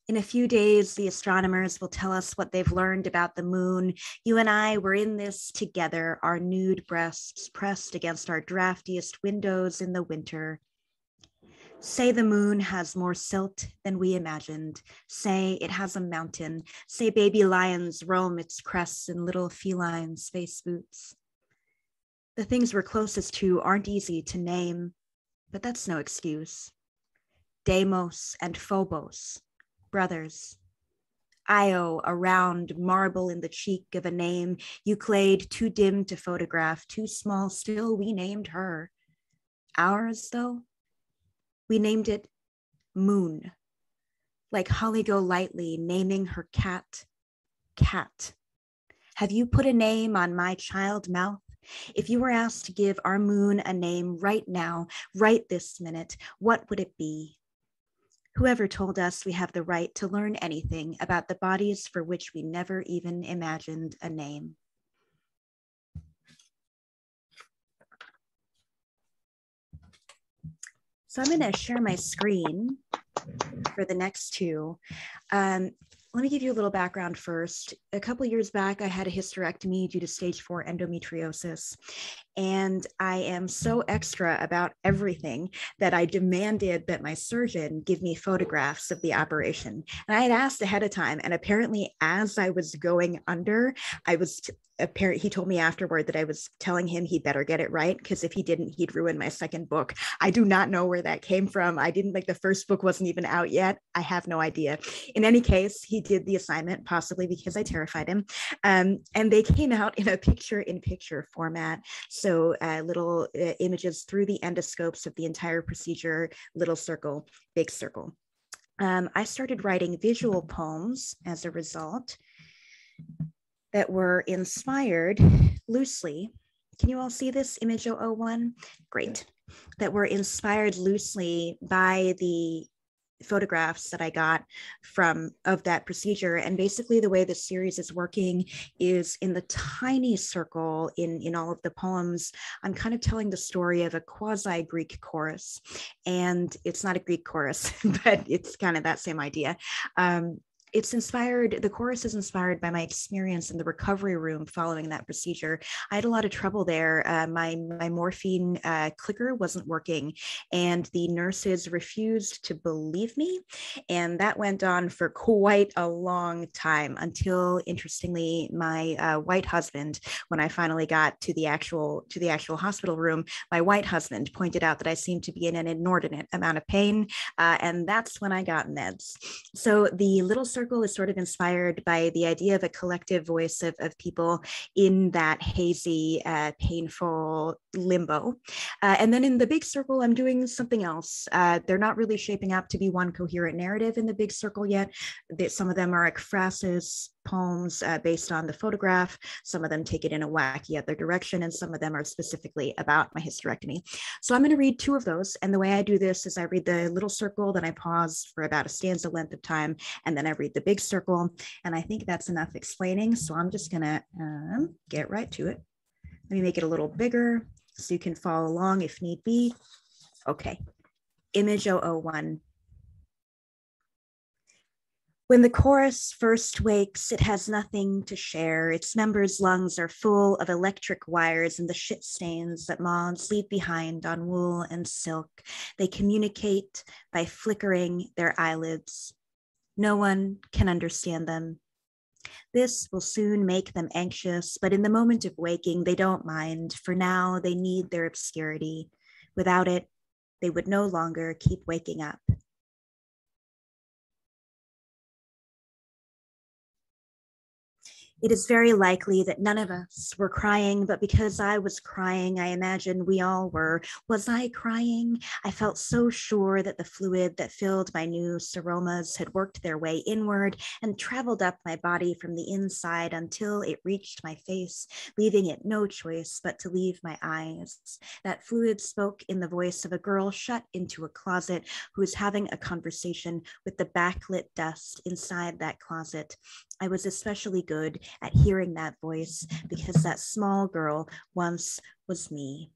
In a few days, the astronomers will tell us what they've learned about the moon. You and I were in this together, our nude breasts pressed against our draftiest windows in the winter. Say the moon has more silt than we imagined. Say it has a mountain. Say baby lions roam its crests in little feline space boots. The things we're closest to aren't easy to name, but that's no excuse. Deimos and Phobos, brothers. Io, a round marble in the cheek of a name, Euclid, too dim to photograph, too small, still we named her. Ours, though? We named it Moon, like Holly Golightly naming her cat, Cat. Have you put a name on my child mouth? If you were asked to give our moon a name right now, right this minute, what would it be? Whoever told us we have the right to learn anything about the bodies for which we never even imagined a name. So I'm going to share my screen for the next two. Let me give you a little background first. A couple of years back, I had a hysterectomy due to stage 4 endometriosis. And I am so extra about everything that I demanded that my surgeon give me photographs of the operation. And I had asked ahead of time. And apparently, as I was going under, he told me afterward that I was telling him he better get it right, because if he didn't, he'd ruin my second book. I do not know where that came from. The first book wasn't even out yet. I have no idea. In any case, he did the assignment, possibly because I terrified him. And they came out in a picture-in-picture format. So little images through the endoscopes of the entire procedure, little circle, big circle. I started writing visual poems as a result that were inspired loosely. Can you all see this, image 001? Great. That were inspired loosely by the photographs that I got of that procedure. And basically the way the series is working is in the tiny circle in all of the poems, I'm kind of telling the story of a quasi-Greek chorus. And it's not a Greek chorus, but it's kind of that same idea. The chorus is inspired by my experience in the recovery room following that procedure. I had a lot of trouble there. My morphine clicker wasn't working, and the nurses refused to believe me. And that went on for quite a long time until, interestingly, my white husband, when I finally got to the actual hospital room, my white husband pointed out that I seemed to be in an inordinate amount of pain. And that's when I got meds. So the little circle is sort of inspired by the idea of a collective voice of people in that hazy, painful limbo. And then in the big circle, I'm doing something else. They're not really shaping up to be one coherent narrative in the big circle yet. Some of them are ekphrasis poems based on the photograph. Some of them take it in a wacky other direction, and some of them are specifically about my hysterectomy. So I'm going to read two of those. And the way I do this is I read the little circle, then I pause for about a stanza length of time, and then I read the big circle. And I think that's enough explaining. So I'm just going to get right to it. Let me make it a little bigger so you can follow along if need be. Okay. Image 001. When the chorus first wakes, it has nothing to share. Its members' lungs are full of electric wires and the shit stains that moths leave behind on wool and silk. They communicate by flickering their eyelids. No one can understand them. This will soon make them anxious, but in the moment of waking, they don't mind. For now, they need their obscurity. Without it, they would no longer keep waking up. It is very likely that none of us were crying, but because I was crying, I imagine we all were. Was I crying? I felt so sure that the fluid that filled my new seromas had worked their way inward and traveled up my body from the inside until it reached my face, leaving it no choice but to leave my eyes. That fluid spoke in the voice of a girl shut into a closet who is having a conversation with the backlit dust inside that closet. I was especially good at hearing that voice because that small girl once was me.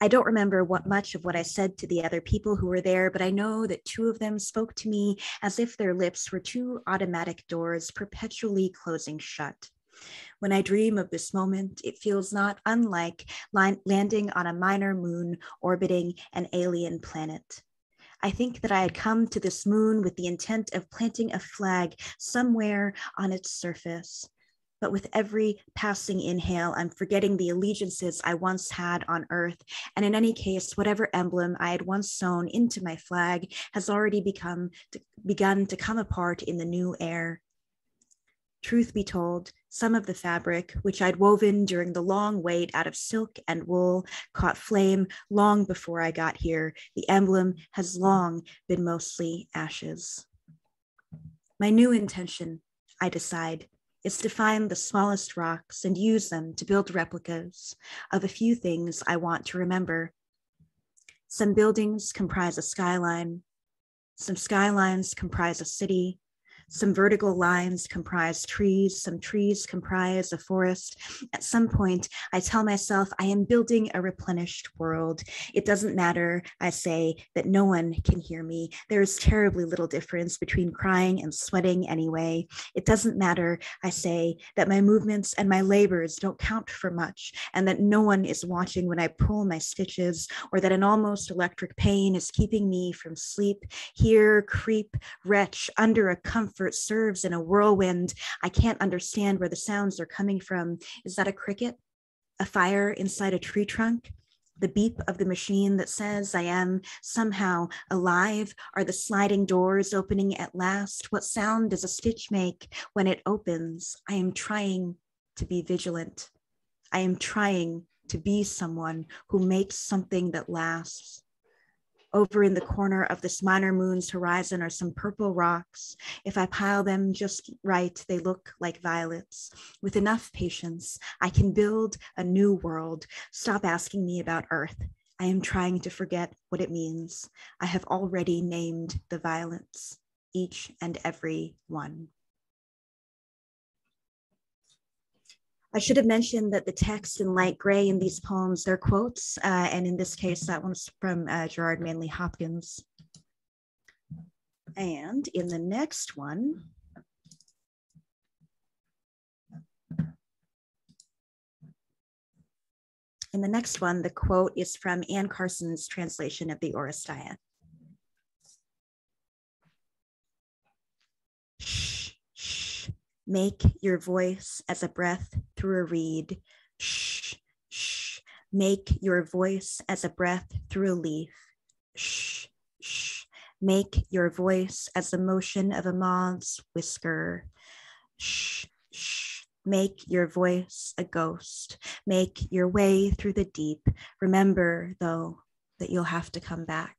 I don't remember much of what I said to the other people who were there, but I know that two of them spoke to me as if their lips were two automatic doors perpetually closing shut. When I dream of this moment, it feels not unlike landing on a minor moon orbiting an alien planet. I think that I had come to this moon with the intent of planting a flag somewhere on its surface. But with every passing inhale, I'm forgetting the allegiances I once had on Earth. And in any case, whatever emblem I had once sewn into my flag has already begun to come apart in the new air. Truth be told, some of the fabric, which I'd woven during the long wait out of silk and wool, caught flame long before I got here. The emblem has long been mostly ashes. My new intention, I decide, is to find the smallest rocks and use them to build replicas of a few things I want to remember. Some buildings comprise a skyline. Some skylines comprise a city. Some vertical lines comprise trees. Some trees comprise a forest. At some point, I tell myself I am building a replenished world. It doesn't matter, I say, that no one can hear me. There is terribly little difference between crying and sweating anyway. It doesn't matter, I say, that my movements and my labors don't count for much, and that no one is watching when I pull my stitches, or that an almost electric pain is keeping me from sleep. Here, creep, wretch, under a comfort serves in a whirlwind. I can't understand where the sounds are coming from. Is that a cricket? A fire inside a tree trunk? The beep of the machine that says I am somehow alive? Are the sliding doors opening at last? What sound does a stitch make when it opens? I am trying to be vigilant. I am trying to be someone who makes something that lasts. Over in the corner of this minor moon's horizon are some purple rocks. If I pile them just right, they look like violets. With enough patience, I can build a new world. Stop asking me about Earth. I am trying to forget what it means. I have already named the violets, each and every one. I should have mentioned that the text in light gray in these poems, they're quotes, and in this case, that one's from Gerard Manley Hopkins. And in the next one, the quote is from Anne Carson's translation of the Oresteia. Shh, shh. Make your voice as a breath through a reed. Shh, shh. Make your voice as a breath through a leaf. Shh, shh. Make your voice as the motion of a moth's whisker. Shh, shh. Make your voice a ghost. Make your way through the deep. Remember, though, that you'll have to come back.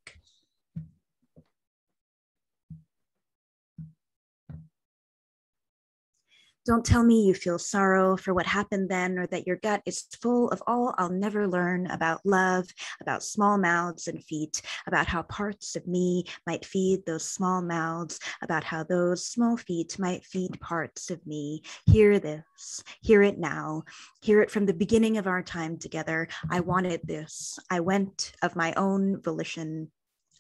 Don't tell me you feel sorrow for what happened then, or that your gut is full of all I'll never learn about love, about small mouths and feet, about how parts of me might feed those small mouths, about how those small feet might feed parts of me. Hear this, hear it now, hear it from the beginning of our time together. I wanted this. I went of my own volition.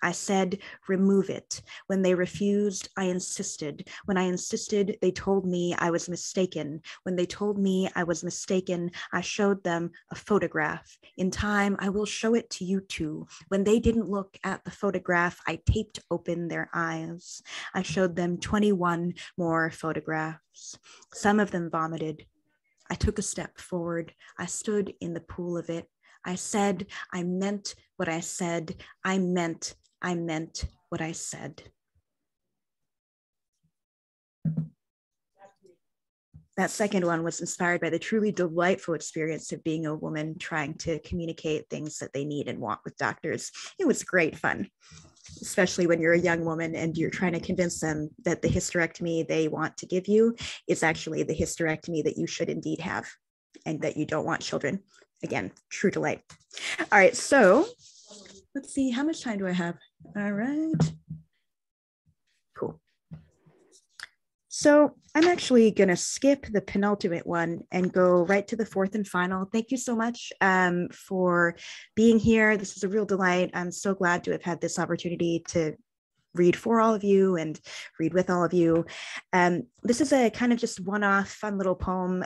I said, remove it. When they refused, I insisted. When I insisted, they told me I was mistaken. When they told me I was mistaken, I showed them a photograph. In time, I will show it to you too. When they didn't look at the photograph, I taped open their eyes. I showed them 21 more photographs. Some of them vomited. I took a step forward. I stood in the pool of it. I said, I meant what I said. I meant what I said. That second one was inspired by the truly delightful experience of being a woman trying to communicate things that they need and want with doctors. It was great fun, especially when you're a young woman and you're trying to convince them that the hysterectomy they want to give you is actually the hysterectomy that you should indeed have and that you don't want children. Again, true delight. All right, so let's see, how much time do I have? All right, cool. So I'm actually going to skip the penultimate one and go right to the fourth and final. Thank you so much for being here. This is a real delight. I'm so glad to have had this opportunity to read for all of you and read with all of you. This is a kind of just one-off fun little poem.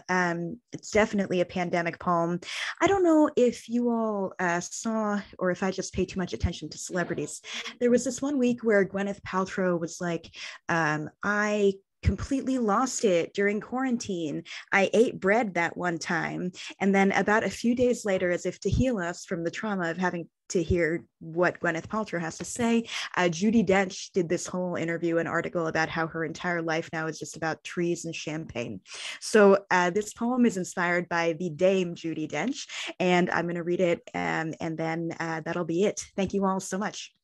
It's definitely a pandemic poem. I don't know if you all saw, or if I just pay too much attention to celebrities. There was this one week where Gwyneth Paltrow was like, I completely lost it during quarantine. I ate bread that one time. And then about a few days later, as if to heal us from the trauma of having to hear what Gwyneth Paltrow has to say, Judi Dench did this whole interview and article about how her entire life now is just about trees and champagne. So this poem is inspired by the Dame Judi Dench, and I'm going to read it, and then that'll be it. Thank you all so much.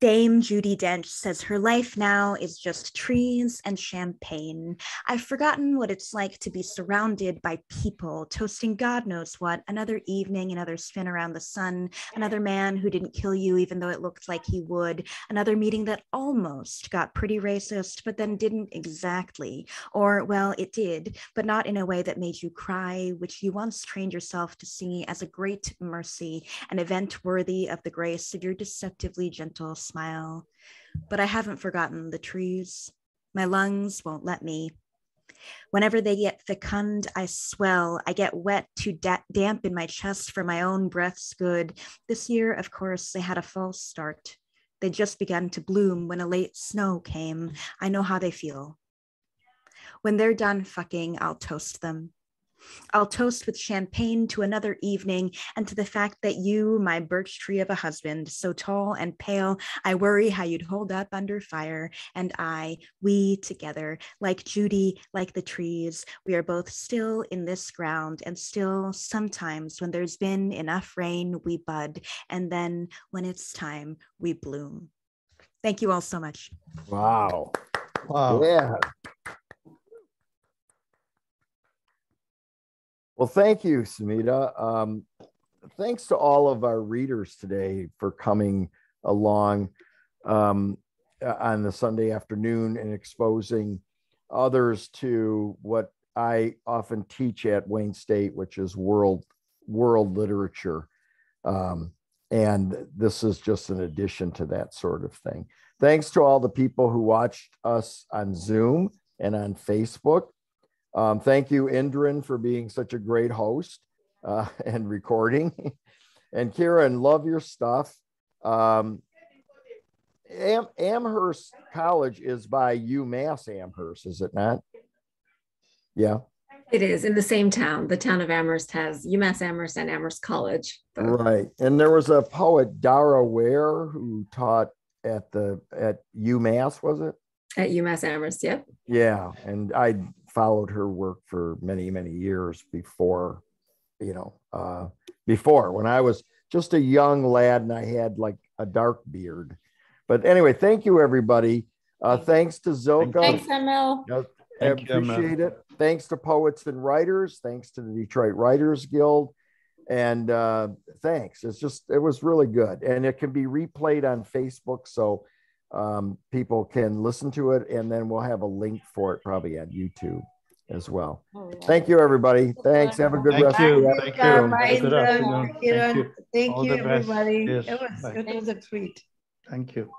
Dame Judi Dench says her life now is just trees and champagne. I've forgotten what it's like to be surrounded by people, toasting God knows what, another evening, another spin around the sun, another man who didn't kill you even though it looked like he would, another meeting that almost got pretty racist, but then didn't exactly. Or, well, it did, but not in a way that made you cry, which you once trained yourself to see as a great mercy, an event worthy of the grace of your deceptively gentle smile. But I haven't forgotten the trees. My lungs won't let me. Whenever they get fecund, I swell. I get wet to damp in my chest for my own breath's good. This year, of course, they had a false start. They just began to bloom when a late snow came. I know how they feel. When they're done fucking, I'll toast them. I'll toast with champagne to another evening and to the fact that you, my birch tree of a husband, so tall and pale, I worry how you'd hold up under fire. And we together, like Judy, like the trees, we are both still in this ground, and still sometimes when there's been enough rain, we bud. And then when it's time, we bloom. Thank you all so much. Wow. Wow. Yeah. Well, thank you, Samita. Thanks to all of our readers today for coming along on the Sunday afternoon and exposing others to what I often teach at Wayne State, which is world literature. And this is just an addition to that sort of thing. Thanks to all the people who watched us on Zoom and on Facebook. Thank you, Indran, for being such a great host and recording. And Kieran, love your stuff. Amherst College is by UMass Amherst, is it not? Yeah. It is in the same town. The town of Amherst has UMass Amherst and Amherst College. Both. Right. And there was a poet, Dara Ware, who taught at UMass, was it? At UMass Amherst, yep. Yeah. And I followed her work for many, many years before when I was just a young lad and I had like a dark beard. But anyway, thank you, everybody. Thanks to Zilka. Thanks, ML. I appreciate it. Thanks to Poets and Writers. Thanks to the Detroit Writers Guild. And thanks. It was really good. And it can be replayed on Facebook. So people can listen to it, and then we'll have a link for it probably on YouTube as well. Thank you, everybody. Thanks. Have a good rest of the afternoon. Good afternoon. Thank you. Thank All you, the best. everybody. Yes. It was a treat. Thank you.